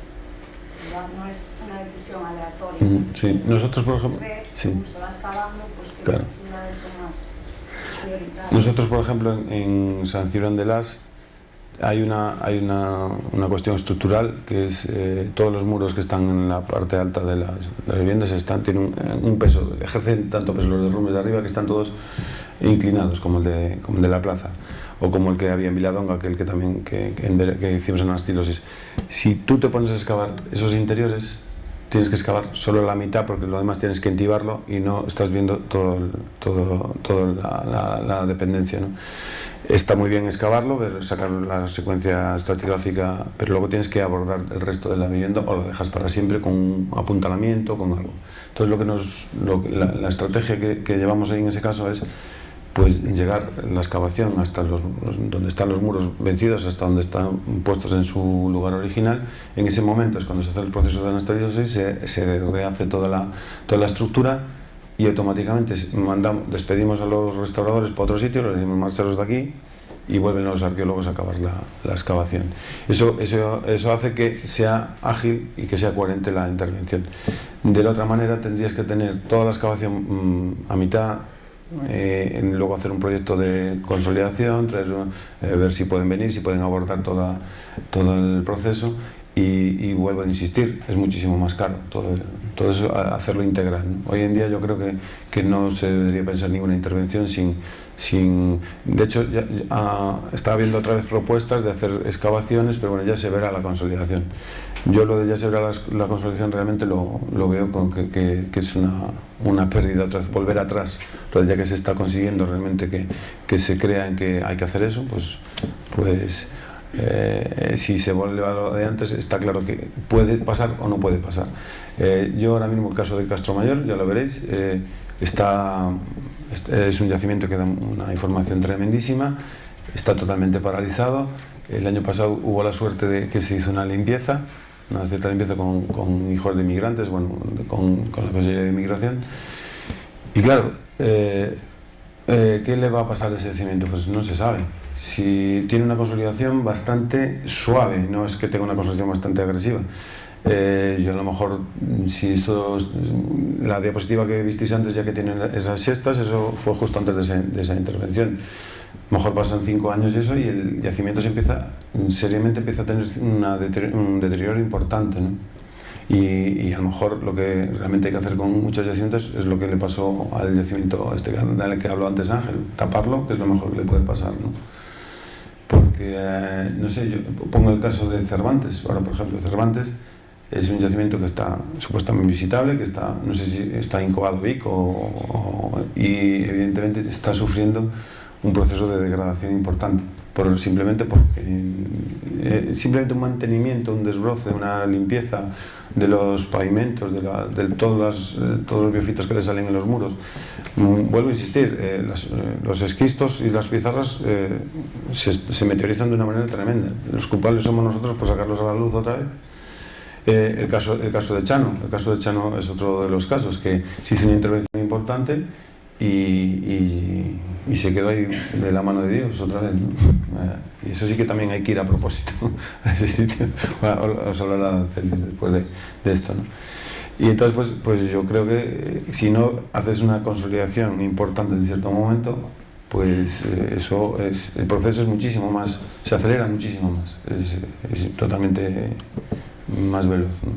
No es una decisión aleatoria. Sí, nosotros, por ejemplo, se va excavando, pues que claro, necesidades son más prioritarias. Nosotros, por ejemplo, en San Cibrón de Las hay una cuestión estructural que es todos los muros que están en la parte alta de las viviendas tienen un peso, ejercen tanto peso los derrumbes de arriba que están todos inclinados, como el de la plaza, o como el que había en Viladonga, que hicimos en Anastilosis. Si tú te pones a excavar esos interiores, tienes que excavar solo la mitad, porque lo demás tienes que entibarlo y no estás viendo toda la dependencia, ¿no? Está muy bien excavarlo, sacar la secuencia estratigráfica, pero luego tienes que abordar el resto de la vivienda o lo dejas para siempre con un apuntalamiento, con algo. Entonces la estrategia que llevamos ahí en ese caso es pues llegar la excavación hasta donde están los muros vencidos, hasta donde están puestos en su lugar original. En ese momento es cuando se hace el proceso de anasterisis, se rehace toda la estructura y automáticamente despedimos a los restauradores para otro sitio, les decimos marcharos de aquí y vuelven los arqueólogos a acabar la excavación. Eso hace que sea ágil y que sea coherente la intervención. De la otra manera tendrías que tener toda la excavación a mitad, luego hacer un proyecto de consolidación, ver si pueden venir, si pueden abordar todo el proceso y vuelvo a insistir, es muchísimo más caro todo eso, hacerlo integral, ¿no? Hoy en día yo creo que no se debería pensar ninguna intervención sin de hecho está habiendo otra vez propuestas de hacer excavaciones, pero bueno, ya se verá la consolidación. Yo lo de ya se verá la consolidación realmente lo veo con que es una pérdida otra vez, volver atrás, pero ya que se está consiguiendo realmente que se crea en que hay que hacer eso, pues si se vuelve a lo de antes, está claro que puede pasar o no puede pasar. Yo ahora mismo el caso de Castro Mayor, ya lo veréis, es un yacimiento que da una información tremendísima, está totalmente paralizado. El año pasado hubo la suerte de que se hizo una cierta limpieza con hijos de inmigrantes, bueno, con la Consejería de Inmigración. Y claro, ¿qué le va a pasar a ese yacimiento? Pues no se sabe. Si tiene una consolidación bastante suave, no es que tenga una consolidación bastante agresiva. Yo a lo mejor, la diapositiva que visteis antes, ya que tienen esas siestas, eso fue justo antes de esa intervención. A lo mejor pasan 5 años y eso, y el yacimiento seriamente empieza a tener un deterioro importante, ¿no? Y a lo mejor lo que realmente hay que hacer con muchos yacimientos es lo que le pasó al yacimiento del que habló antes Ángel, taparlo, que es lo mejor que le puede pasar, ¿no? Porque, no sé, yo pongo el caso de Cervantes. Ahora, por ejemplo, Cervantes es un yacimiento que está supuestamente visitable, que está, no sé si está incubado Vic y evidentemente está sufriendo un proceso de degradación importante, simplemente porque simplemente un mantenimiento, un desbroce, una limpieza de los pavimentos, de todos los biofitos que le salen en los muros. Vuelvo a insistir, los esquistos y las pizarras se meteorizan de una manera tremenda. Los culpables somos nosotros por sacarlos a la luz otra vez. El caso de Chano. El caso de Chano es otro de los casos que se hizo una intervención importante y se quedó ahí de la mano de Dios otra vez, ¿no? Y eso sí que también hay que ir a propósito a ese sitio. Os hablará Celis después de esto, ¿no? Y entonces pues yo creo que si no haces una consolidación importante en cierto momento, pues el proceso es muchísimo más, se acelera muchísimo más, es totalmente más veloz, ¿no?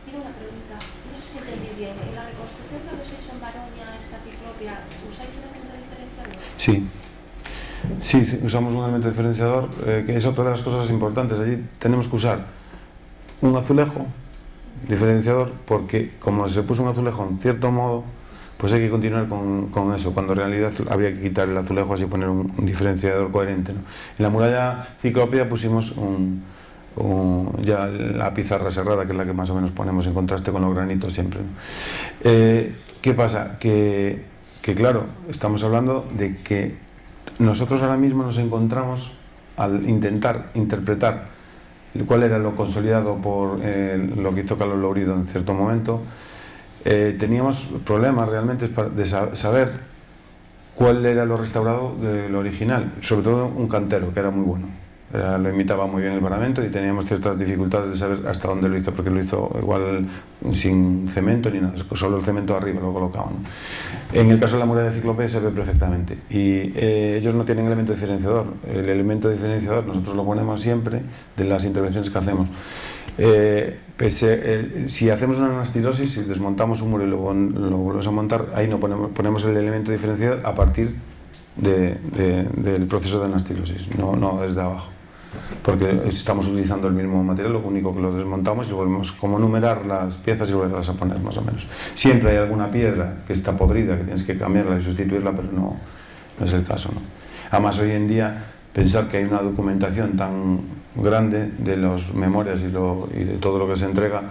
Mira una pregunta, no sé si entendí bien, en la reconstrucción que habéis hecho en Baronia, esta ciclopia, ¿usáis un elemento diferenciador? Sí, usamos un elemento diferenciador, que es otra de las cosas importantes. Allí tenemos que usar un azulejo diferenciador, porque como se puso un azulejo en cierto modo, pues hay que continuar con eso, cuando en realidad habría que quitar el azulejo así poner un diferenciador coherente, ¿no? En la muralla ciclopia pusimos ya la pizarra cerrada, que es la que más o menos ponemos en contraste con los granitos siempre, ¿no? ¿Qué pasa? Que claro, estamos hablando de que nosotros ahora mismo nos encontramos, al intentar interpretar cuál era lo consolidado por lo que hizo Carlos Lourido en cierto momento, teníamos problemas realmente de saber cuál era lo restaurado de lo original, sobre todo un cantero que era muy bueno. Lo imitaba muy bien el paramento y teníamos ciertas dificultades de saber hasta dónde lo hizo, porque lo hizo igual sin cemento ni nada, solo el cemento arriba lo colocaban, ¿no? En el caso de la muralla de Ciclopea se ve perfectamente y ellos no tienen elemento diferenciador. El elemento diferenciador nosotros lo ponemos siempre de las intervenciones que hacemos. Si hacemos una anastilosis, si desmontamos un muro y lo volvemos a montar, ahí no ponemos el elemento diferenciador a partir del proceso de anastilosis, no desde abajo, porque estamos utilizando el mismo material, lo único que lo desmontamos y volvemos como numerar las piezas y volverlas a poner más o menos. Siempre hay alguna piedra que está podrida, que tienes que cambiarla y sustituirla, pero no es el caso, ¿no? Además, hoy en día, pensar que hay una documentación tan grande de las memorias y de todo lo que se entrega,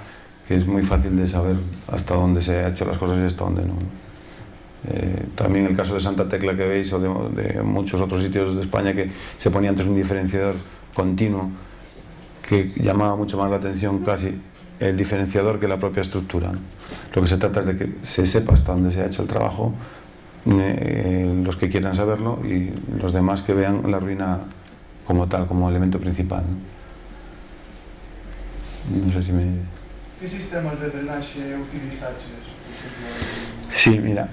que es muy fácil de saber hasta dónde se han hecho las cosas y hasta dónde no. También el caso de Santa Tecla que veis, o de muchos otros sitios de España, que se ponía antes un diferenciador continuo que llamaba mucho más la atención casi el diferenciador que la propia estructura, ¿no? Lo que se trata es de que se sepa hasta dónde se ha hecho el trabajo, los que quieran saberlo y los demás que vean la ruina como tal, como elemento principal, ¿no? No sé si me... ¿Qué sistemas de drenaje utilizaches? Sí, mira,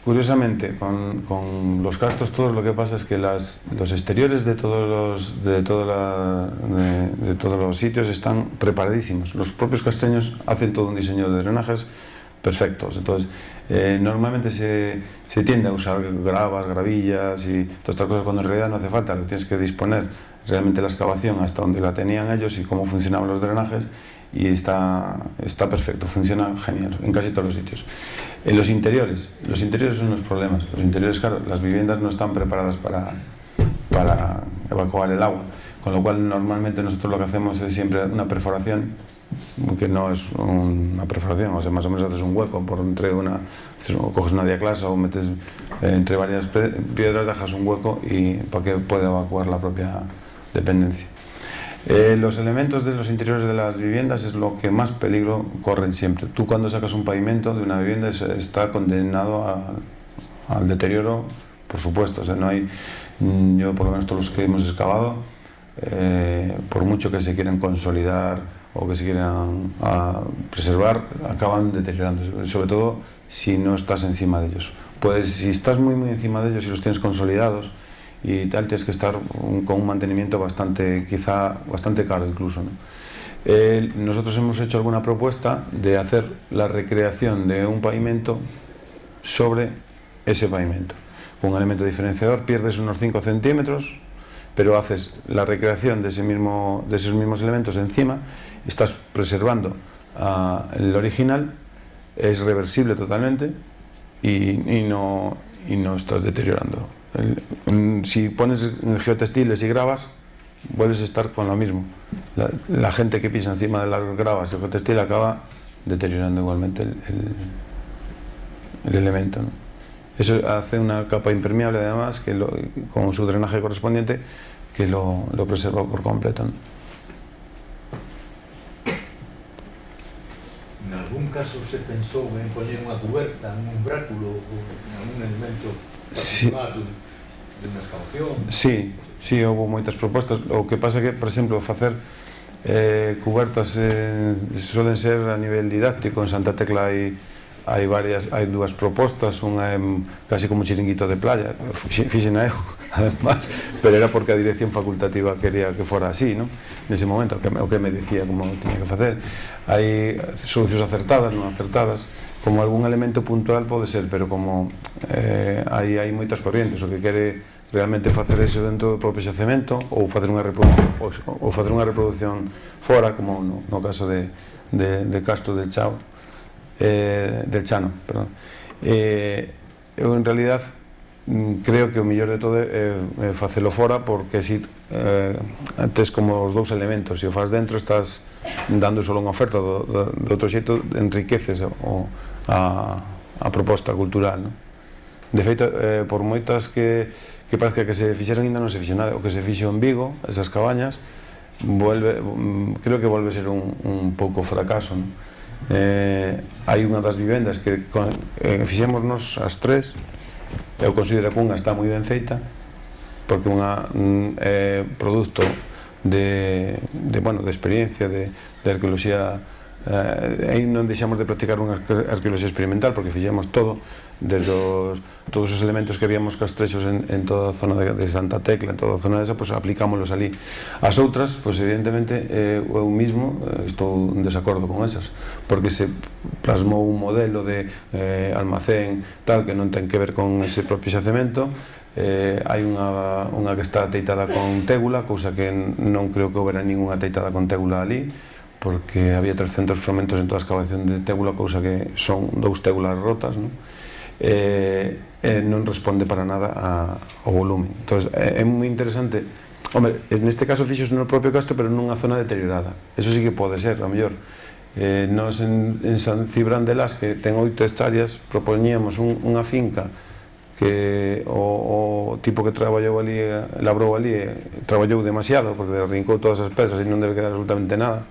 curiosamente con los castos todos lo que pasa es que los exteriores de todos los sitios están preparadísimos. Los propios casteños hacen todo un diseño de drenajes perfectos. Entonces normalmente se tiende a usar gravas, gravillas y todas estas cosas, cuando en realidad no hace falta. Lo tienes que disponer realmente la excavación hasta donde la tenían ellos y cómo funcionaban los drenajes, y está perfecto, funciona genial en casi todos los sitios. En los interiores son los problemas. Los interiores, claro, las viviendas no están preparadas para evacuar el agua, con lo cual normalmente nosotros lo que hacemos es siempre una perforación, que no es una perforación, o sea, más o menos haces un hueco coges una diaclasa o metes entre varias piedras, dejas un hueco y para que pueda evacuar la propia dependencia. Los elementos de los interiores de las viviendas es lo que más peligro corren siempre. Tú, cuando sacas un pavimento de una vivienda, está condenado al deterioro, por supuesto. O sea, no hay, yo por lo menos todos los que hemos excavado, por mucho que se quieran consolidar o que se quieran preservar, acaban deteriorándose, sobre todo si no estás encima de ellos. Pues si estás muy encima de ellos y los tienes consolidados y tal, tienes que estar con un mantenimiento bastante caro incluso, ¿no? Nosotros hemos hecho alguna propuesta de hacer la recreación de un pavimento sobre ese pavimento. Con un elemento diferenciador pierdes unos 5 centímetros, pero haces la recreación de esos mismos elementos encima, estás preservando el original, es reversible totalmente y no estás deteriorando. Si pones geotextiles y gravas, vuelves a estar con lo mismo. La gente que pisa encima de las gravas y el geotextil acaba deteriorando igualmente el elemento, ¿no? Eso hace una capa impermeable, además, que con su drenaje correspondiente, que lo preserva por completo, ¿no? En algún caso se pensou en poñer unha cuberta, un umbráculo ou algún elemento particular de unha excavación? Sí, houve moitas propostas. O que pasa que, por exemplo, facer cubertas suelen ser a nivel didáctico. En Santa Tecla hai dúas propostas, unha é casi como chiringuito de playa, fixena eu, además, pero era porque a dirección facultativa quería que fora así, ¿no? Nese momento, o que me decía como tiña que facer. Hai solucións acertadas, non acertadas, como algún elemento puntual pode ser, pero como hai moitas corrientes, o que quere realmente facer eso dentro do propio xacemento, ou facer unha reproducción fora, como no caso de Castro del Chano, perdón. Eu en realidad creo que o mellor de todo é facelo fora, porque así tes como os dous elementos. Se o faz dentro, estás dando só unha oferta, de outro xeito enriqueces a proposta cultural, ¿no? De feito, por moitas que parece que se fixeron, ainda non se fixo nada. O que se fixo en Vigo, esas cabañas, creo que volve a ser un pouco fracaso, ¿no? Hai unha das vivendas que fixémonos as tres. Eu considero que unha está moi ben feita, porque unha é produto de experiencia, de arqueoloxía. Aí non deixamos de practicar unha arqueoloxía experimental, porque fixemos todo, desde todos os elementos que habíamos castrexos en toda a zona de Santa Tecla, en toda a zona desa, pues aplicámoslos ali. As outras, pues evidentemente, eu mismo estou en desacordo con esas, porque se plasmou un modelo de almacén tal que non ten que ver con ese propio xacemento. Hai unha que está teitada con tégula, cousa que non creo que houbera ninguna teitada con tégula ali, porque había 300 fragmentos en toda a excavación de tégula, cousa que son 2 tégulas rotas, ¿no? Non responde para nada ao volumen. Entón, é moi interesante. Hombre, neste caso fixos no propio Castro, pero nunha zona deteriorada. Eso sí que pode ser, a mellor. Nos en San Cibrán de Las, que ten 8 hectáreas, propoñíamos unha finca que o tipo que traballou ali, labrou ali, traballou demasiado, porque arrincou todas as pedras e non debe quedar absolutamente nada.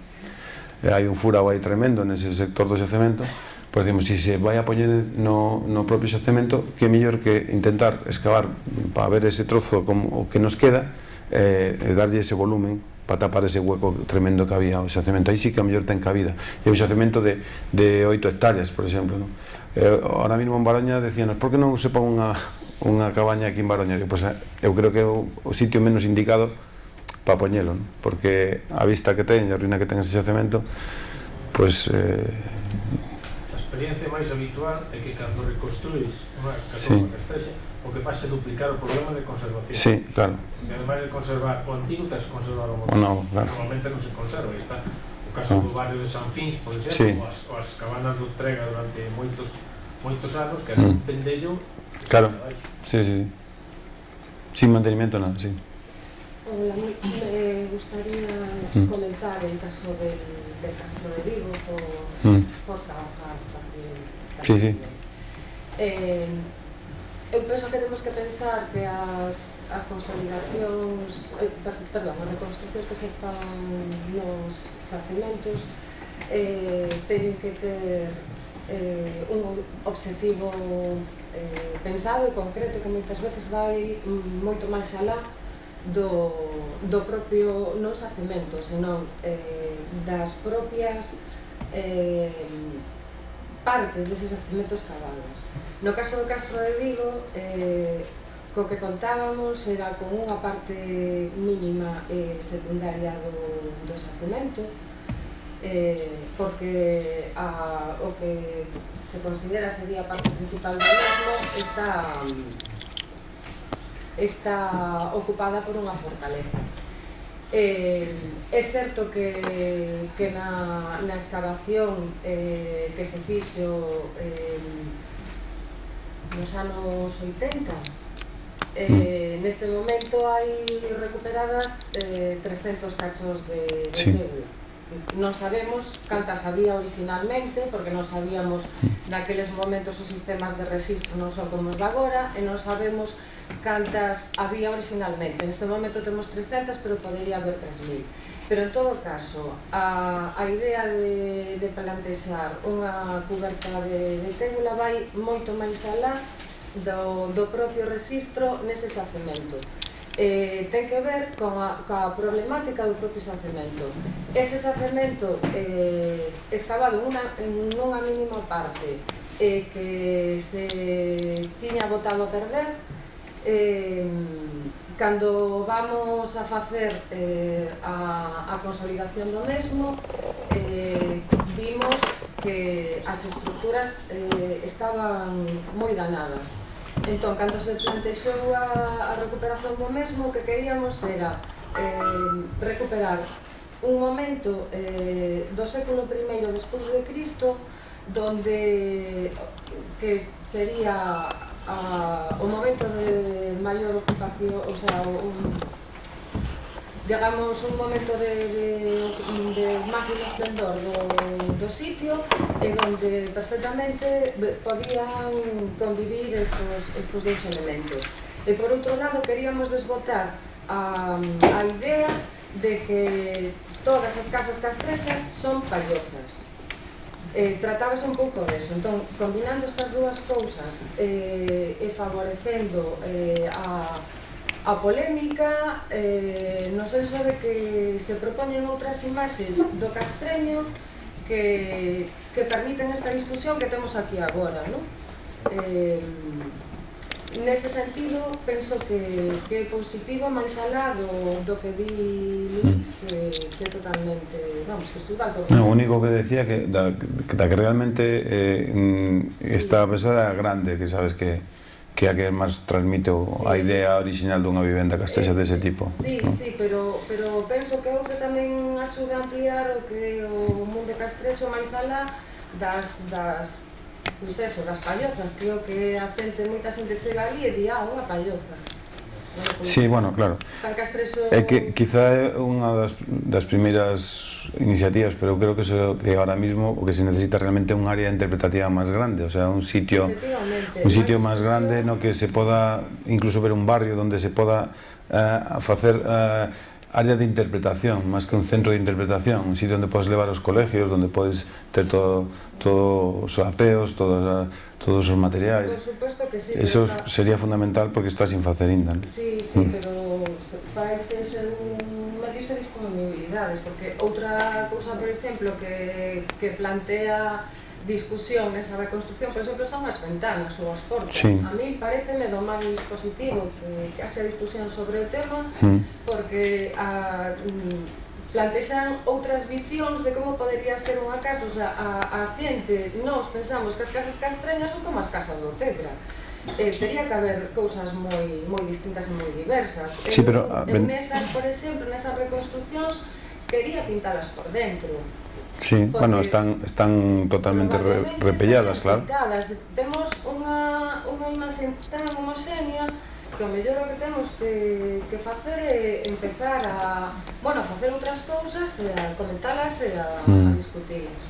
Hai un furao aí tremendo nese sector do xacemento. Pois dicimos, se se vai a poñer no propio xacemento, que mellor que intentar excavar para ver ese trozo como o que nos queda, e darlle ese volumen para tapar ese hueco tremendo que había o xacemento. Aí sí que a mellor ten cabida. E o xacemento de 8 hectáreas, por exemplo, ¿no? Ahora mismo en Baroña decíanos, por que non se pon unha cabaña aquí en Baroña? Pues eu creo que é o sitio menos indicado para poñelo, ¿no? Porque a vista que ten e a ruína que ten ese xacemento, pues a experiencia máis habitual é que cando reconstruís unha castrexa, o que faz é duplicar o problema de conservación. Sí, claro. E ademais de conservar o antigo, tens que conservar o moderno. O novo, claro. Normalmente non se conserva. Aí está o caso do barrio de San Fins, por exemplo, ou as cabanas do Trega durante moitos anos, que era un pendello. Claro, sí. Sin mantenimiento nada, sí. Hola, me gustaría comentar el caso del Castro de Vigo por trabajar tamén. Sí. Eu penso que temos que pensar que as consolidacións, as reconstruccións que se fan nos xacementos teñen que ter un obxectivo pensado e concreto, que moitas veces vai moito máis alá do propio non xacemento, senón das propias partes deses xacementos cavados. No caso do Castro de Vigo, co que contábamos era con unha parte mínima secundaria do xacemento, porque o que se considera sería a parte principal do mesmo está ocupada por unha fortaleza. É certo que na excavación que se fixo nos anos 80. Neste momento hai recuperadas 300 cachos de médula. Non sabemos cantas había originalmente, porque non sabíamos naqueles momentos os sistemas de registro non son como os de agora, e non sabemos cantas había originalmente. Neste momento temos 300, pero podería haber 3.000. Pero en todo caso, a idea de plantexar unha cuberta de téngula vai moito máis alá do propio registro nese xacemento. Ten que ver coa problemática do propio xacemento. Ese xacemento excavado nunha mínima parte que se tiña botado a perder, cando vamos a facer a consolidación do mesmo, vimos que as estruturas estaban moi danadas. Entón, cando se plantexou a recuperación do mesmo, o que queríamos era recuperar un momento do século I despois de Cristo, donde que sería o momento de maior ocupación, o sea, digamos, un momento de máximo esplendor do sitio, e donde perfectamente podían convivir estos dous elementos. E por outro lado, queríamos desbotar a idea de que todas as casas castresas son pallozas. Tratábase un pouco deso. Entón, combinando estas dúas cousas e favorecendo a polémica, no senso de que se propoñen outras imaxes do castreño que permiten esta discusión que temos aquí agora, non? Nese sentido, penso que é positivo máis alá do que di Luis, que é totalmente, vamos, que estuda algo. O único que decía que realmente esta pesada grande, que sabes que a que máis transmite a idea original dunha vivenda castrexa dese tipo. Sí, pero penso que outra tamén axuda a ampliar o que o mundo castrexo máis alá das pallozas. Creo que moita xente chega ali e di, unha palloza. Sí, bueno, claro. É que quizá é unha das primeiras iniciativas, pero creo que ahora mismo o que se necesita realmente é un área interpretativa máis grande, o sea, un sitio máis grande no que se poda incluso ver un barrio onde se poda facer área de interpretación, máis que un centro de interpretación, un sitio onde podes levar os colegios, onde podes ter todos os apeos, todos os materiais. Por suposto que sí. Eso sería fundamental porque está sin facer ainda. Sí, pero faise en medios de disponibilidades, porque outra cousa, por exemplo, que plantea discusión nesa reconstrucción, por exemplo, son as ventanas ou as portas. A mí pareceme do máis positivo que haxe discusión sobre o tema, porque plantexan outras visións de como podería ser unha casa. O sea, a xente, nós pensamos que as casas castreñas son como as casas do Tetra. Tería que haber cousas moi distintas e moi diversas. Por exemplo, nesas reconstruccións, quería pintalas por dentro. Sí, bueno, están totalmente repelladas, claro. Temos unha imaxe tan homoxénea que o mellor o que temos que facer é empezar a facer outras cousas e a comentalas e a discutirlas.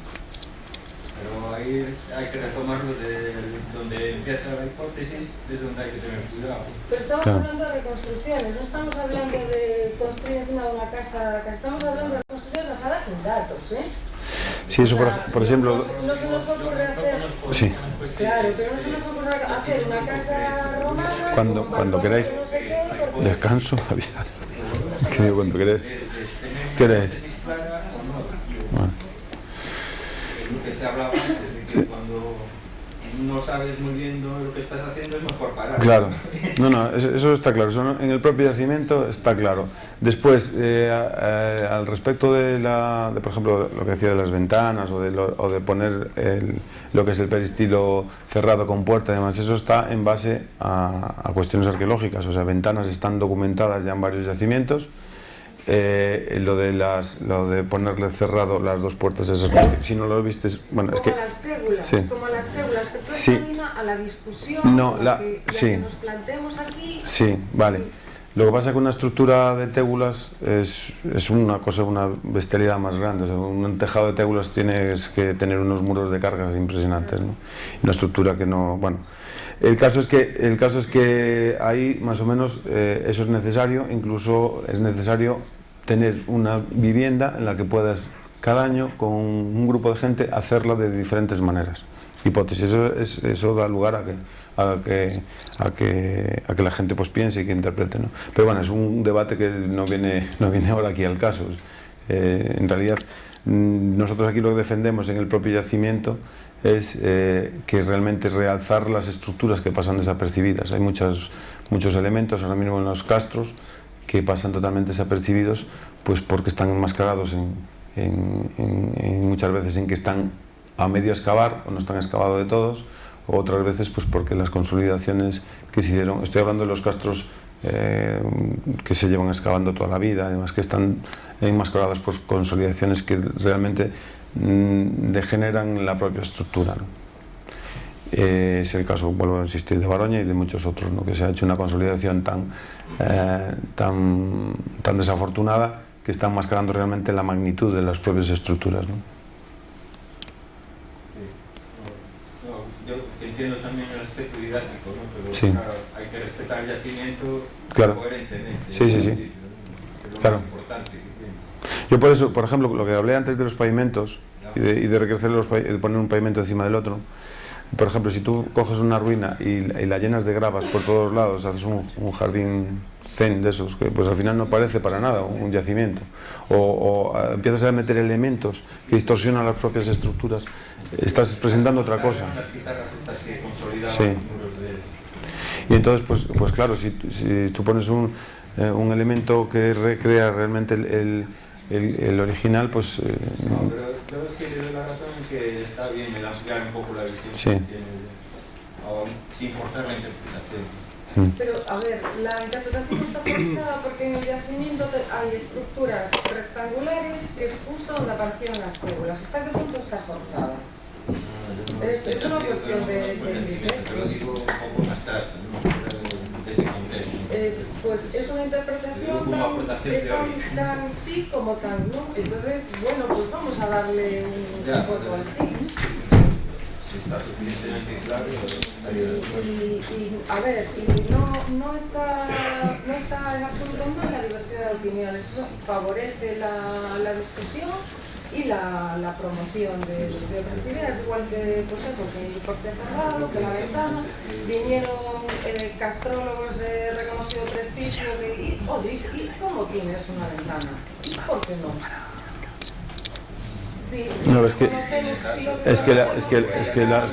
Pero aí hai que retomarlo de donde empieza la hipótesis, desde donde hai que tener cuidado. Pero estamos hablando de reconstrucciones, non estamos hablando de construir encima de unha casa, estamos hablando de reconstrucciones basadas en datos, Sí, eso por ejemplo... No se nos ocurre hacer... Sí. Claro, pero no se nos ocurre hacer una casa romana... Cuando queráis descanso, avisad. Que digo, cuando queráis... ¿Queréis? Lo que se hablaba antes, de que cuando no sabes muy bien lo que estás haciendo es mejor parar. Claro, eso está claro, eso en el propio yacimiento está claro. Después, al respecto de por ejemplo, lo que decía de las ventanas o de poner lo que es el peristilo cerrado con puerta y demás, eso está en base a cuestiones arqueológicas, o sea, ventanas están documentadas ya en varios yacimientos. lo de ponerle cerrado las dos puertas esas, si no lo viste, bueno, es que las tégulas, sí. como las tégulas, que tú sí. examina a la discusión, no, sí. que nos planteemos aquí. Sí, vale. Lo que pasa es que una estructura de tégulas es una cosa, una bestialidad más grande. O sea, un tejado de tégulas tienes que tener unos muros de cargas impresionantes, ¿no? Una estructura que no, bueno. El caso es que ahí más o menos eso es necesario. Incluso es necesario tener una vivienda en la que puedas cada año con un grupo de gente hacerla de diferentes maneras. Hipótesis, eso da lugar a que la gente pues piense y que interprete, ¿no? Pero bueno, es un debate que no viene ahora aquí al caso. En realidad, nosotros aquí lo que defendemos en el propio yacimiento es que realmente realzar las estructuras que pasan desapercibidas. Hay muchos elementos ahora mismo en los castros que pasan totalmente desapercibidos, pues porque están enmascarados muchas veces en que están a medio excavar o no están excavados de todos, o otras veces pues porque las consolidaciones que se hicieron, estoy hablando de los castros que se llevan excavando toda la vida, además que están enmascarados por consolidaciones que realmente degeneran la propia estructura, ¿no? Es el caso, vuelvo a insistir, de Baroña y de muchos otros, ¿no? Que se ha hecho una consolidación tan desafortunada que está enmascarando realmente la magnitud de las propias estructuras, ¿no? Yo entiendo también el aspecto didáctico, ¿no? Pero sí. Claro, hay que respetar el yacimiento coherentemente. Sí. Claro. Yo por eso, por ejemplo, lo que hablé antes de los pavimentos y de recrecer de poner un pavimento encima del otro. Por ejemplo, si tú coges una ruina y la llenas de gravas por todos lados, haces un jardín zen de esos, que pues al final no parece para nada un yacimiento, o empiezas a meter elementos que distorsionan las propias estructuras, estás presentando otra cosa. Sí. Y entonces, pues claro, si tú pones un elemento que recrea realmente el original, pues... No, pero yo sí le doy la razón en que está bien el ampliar un poco la visión, sí. Sin forzar la interpretación. Pero, a ver, la interpretación está forzada porque en el yacimiento hay estructuras rectangulares que es justo donde aparecieron las tégulas. ¿Hasta qué punto está forzada? Es una cuestión de Pero digo un poco más tarde, de ese contexto. Pues es una interpretación tan sí como tan no. Entonces, bueno, pues vamos a darle un voto al sí. Si está suficientemente claro, a ver, no está en absoluto mal la diversidad de opiniones. Eso favorece la discusión y la promoción de otras ideas, igual que pues eso, que el porche cerrado, que la ventana. Vinieron castrólogos de reconocido prestigio y ¿cómo tienes una ventana? ¿Por qué no? Sí, no, es que las...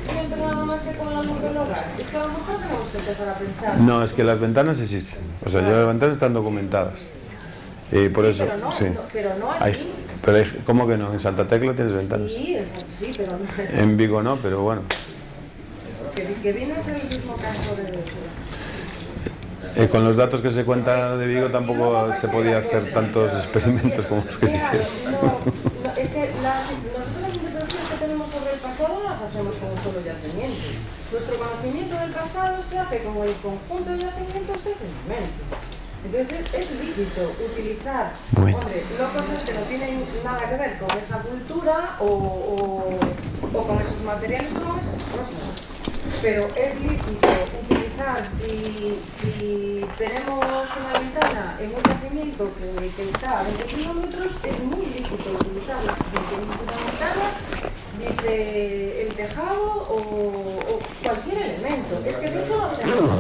Siempre nada más que con la luz del hogar. Es que a lo mejor tenemos que empezar a pensar. No, es que las ventanas existen. O sea, las ventanas están documentadas. Por eso, pero no, sí. Pero no aquí. ¿Cómo que no? En Santa Tecla tienes ventanas. Sí, pero no. En Vigo no, pero bueno. Que viene a ser el mismo caso de... Con los datos que se cuentan de Vigo tampoco se podía hacer tantos experimentos como los que se hicieron. No, es que nosotros las interpretaciones que tenemos sobre el pasado no las hacemos con un solo yacimiento. Nuestro conocimiento del pasado se hace con el conjunto de yacimientos de ese momento. Entonces es lícito utilizar, hombre, no cosas que no tienen nada que ver con esa cultura o con esos materiales o con esas cosas. Pero es lícito utilizar, si tenemos una ventana en un yacimiento que está a 20 kilómetros, es muy lícito utilizar la ventana, dice el tejado o cualquier elemento. Es que de hecho no tenemos.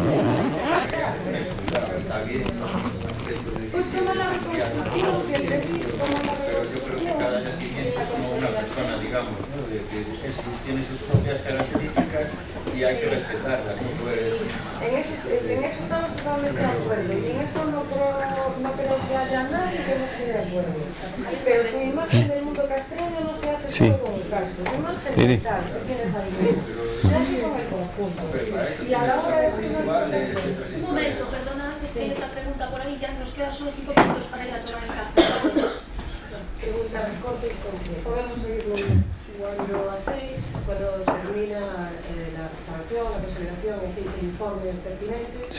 Pues como la reconstrucción, que el decir, como la reconstrucción. Cada yacimiento es como una persona, digamos, ¿no? Tiene sus propias características y hay que respetarlas. En eso estamos totalmente de acuerdo y en eso no creo que haya nadie que no esté de acuerdo. Pero tu imagen del mundo castreño no se hace solo con el castro, tu imagen mental se tiene esa idea, se hace con el conjunto. Y a la hora de... Un momento, perdona, que sigue esta pregunta. ya nos quedan solo 5 minutos para ir a tomar el café. Pregunta de corte y corte. Podemos seguirlo. Cuando termina la restauración, la consolidación, hacéis el informe pertinente,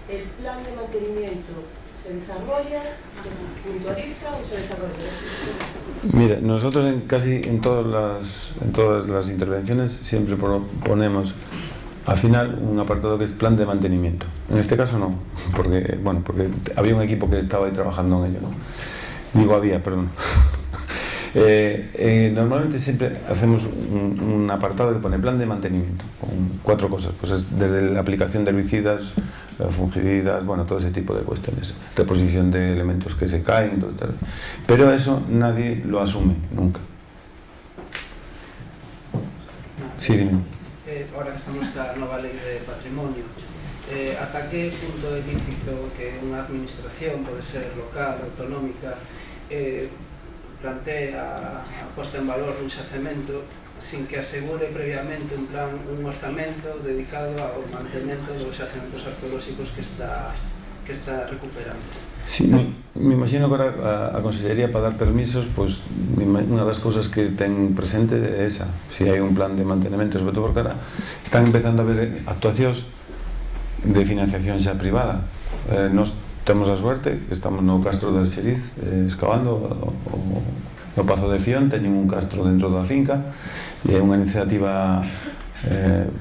¿el plan de mantenimiento se desarrolla, se puntualiza o se desarrolla? Mira, nosotros casi en todas las intervenciones siempre ponemos al final un apartado que es plan de mantenimiento. En este caso no, porque había un equipo que estaba ahí trabajando en ello, ¿no? Perdón. Normalmente siempre hacemos un apartado que pone plan de mantenimiento, con 4 cosas, pues es desde la aplicación de herbicidas, fungicidas, todo ese tipo de cuestiones, reposición de elementos que se caen, pero eso nadie lo asume nunca. Sí, dime. Ahora que estamos con la nueva ley de patrimonio, ¿ata que punto é lícito que unha administración, pode ser local, autonómica, plantea a posta en valor un xacemento sin que asegure previamente un orzamento dedicado ao mantemento dos xacementos arqueolóxicos que está recuperando? Sí, me imagino que ahora a Consellería para dar permisos, pues unha das cousas que ten presente é esa, si hai un plan de mantenimento, sobre todo porque ahora están empezando a haber actuacións de financiación xa privada. Nos temos a suerte que estamos no Castro de Xeriz excavando no Pazo de Fión, teñen un castro dentro da finca e é unha iniciativa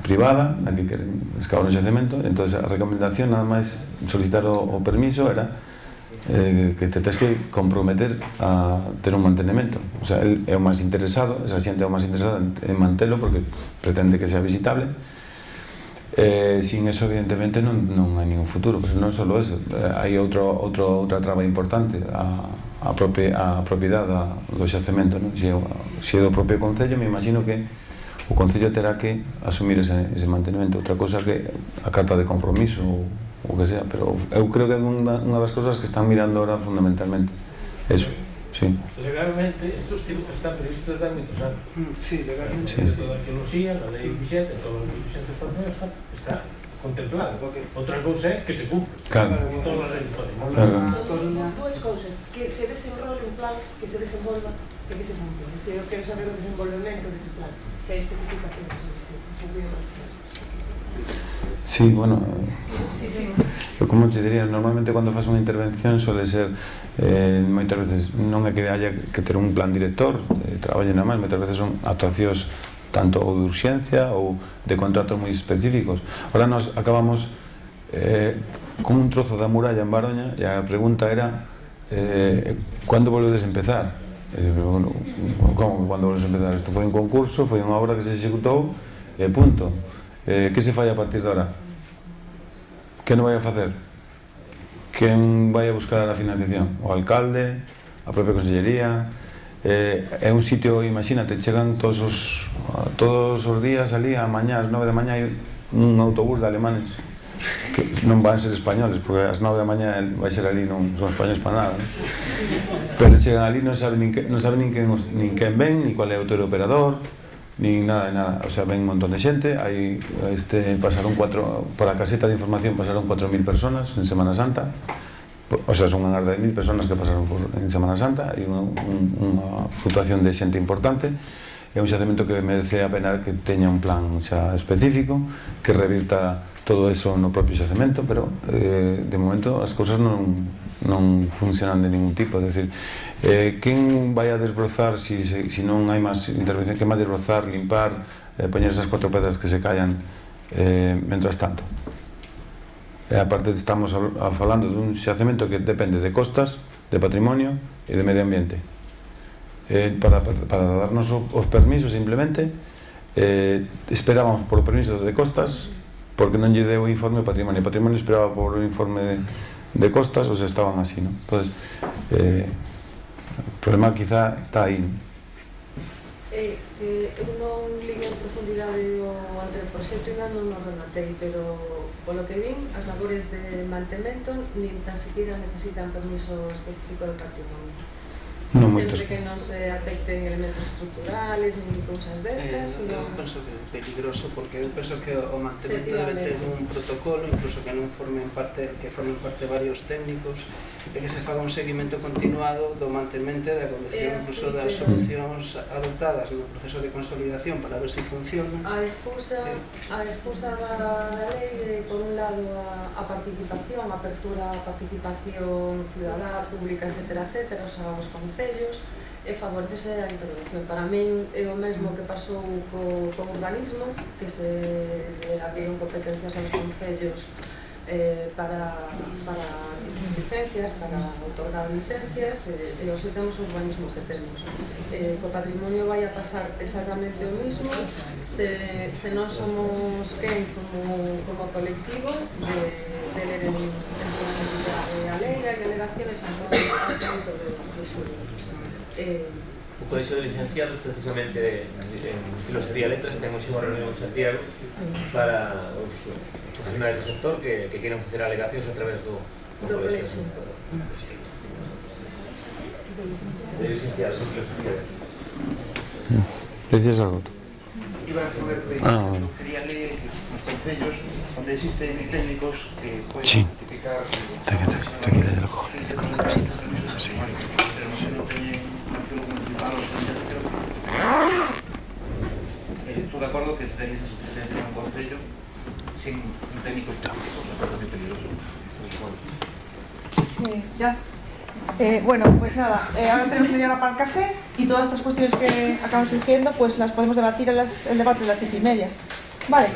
privada na que queren excavar un xacemento. Entón a recomendación, nada máis solicitar o permiso, era que te tens que comprometer a ter un mantenimento. O sea, el é o máis interesado, esa xente é o máis interesada en mantelo porque pretende que sea visitable. Sin eso evidentemente non hai ningún futuro, pero non só eso, hai outra traba importante, a propiedade do xacemento, non? Se é do propio Concello, me imagino que o Concello terá que asumir ese mantenimento. Outra cosa que a carta de compromiso ou que sea, pero eu creo que é unha das cosas que están mirando ahora fundamentalmente eso. Sí. Legalmente, estos tipos están previstos desde hai moitos anos. Sí, legalmente. Toda a arqueoloxía, a lei vigente, todo o vigente está contemplado. Outra cousa é que se cumpre. Claro. Todas as leis do patrimonio. Dúas cousas, que se desenrole un plan, que se desenvolva e que se cumpre. Es decir, eu quero saber o desenvolvemento dese plan, se hai especificacións, se cumpre máis claro. Sí, bueno, eu como te diría, normalmente cando faz unha intervención suele ser moitas veces non é que haya que ter un plan director, traballen a máis, moitas veces son actuacións tanto ou de urxencia ou de contratos moi específicos. Ahora nos acabamos con un trozo da muralla en Baroña e a pregunta era cando volvedes a empezar? Como cando volvedes a empezar? Isto foi un concurso, foi unha obra que se executou e punto. Que se fai a partir de ahora? Que non vai a facer? Quen vai a buscar a financiación? O alcalde, a propia Consellería. É un sitio, imagínate, chegan todos os días ali, a mañá, ás 9 da mañá, hai un autobús de alemanes que non van ser españoles, porque ás 9 da mañá vai ser ali, non son españoles para nada, pero chegan ali, non saben nin quen ven, ni cual é o operador, nin nada de nada, o sea, ven un montón de xente. Aí pasaron por a caseta de información pasaron 4.000 personas en Semana Santa, o sea, son unhas 10.000 personas que pasaron en Semana Santa, e unha fluctuación de xente importante. É un xacemento que merece a pena que teña un plan xa específico, que revirta todo eso no propio xacemento, pero de momento as cousas non funcionan de ningún tipo. É dicir, quen vai a desbrozar se non hai máis intervención? Quen vai a desbrozar, limpar, poñer esas 4 pedras que se callan mentras tanto? E aparte estamos falando dun xacemento que depende de costas, de patrimonio e de medio ambiente. Para darnos os permisos simplemente esperábamos por o permiso de costas porque non lle deu o informe de patrimonio. O patrimonio esperaba por o informe de costas, o sea, estaban así, ¿no? Entonces, o problema quizá está aí. Eu non ligue en profundidade o anteproxecto, ainda non o rematei, pero polo que vin, as labores de mantemento nin tan siquiera necesitan permiso específico do patrimonio. Non moito. elementos. Sempre que non se afecten elementos estructurales nin cousas destas, eu penso que é peligroso porque eu penso que o mantemento debe ter un protocolo, incluso que non formen parte varios técnicos, e que se faga un seguimento continuado do mantemento e da evolución incluso das solucións adoptadas no proceso de consolidación para ver se funciona. A excusa da lei, por un lado, a participación, a apertura a participación ciudadana, pública, etcétera, os concellos, e favorecerse a intervención. Para min é o mesmo que pasou co urbanismo, que se abriron competencias aos concellos para licencias, para outorgar licencias, e hoxe temos o urbanismo que temos. Co patrimonio vai a pasar exactamente o mismo se non somos quen como colectivo de ler en profundidade a lei e delegaciones a punto de xulio. O Colexio de Licenciados, precisamente en Filosofía e Letras, temos unha reunión en Santiago para os profesionales do sector que queiran facer alegacións a través do Colexio de Licenciados en Filosofía e Letras. Decías algo tú? Iba a poder leer, quería leer nos concellos onde existen técnicos que poden certificar Tranquila, ya lo cojo. Estou de acordo que tenéis a suficiencia en un concello sin un técnico específico, me parece peligroso. Ya. Bueno, pues nada, ahora tenemos media hora para el café y todas estas cuestiones que acaban surgiendo pues las podemos debatir en el debate de las 7:30. Vale.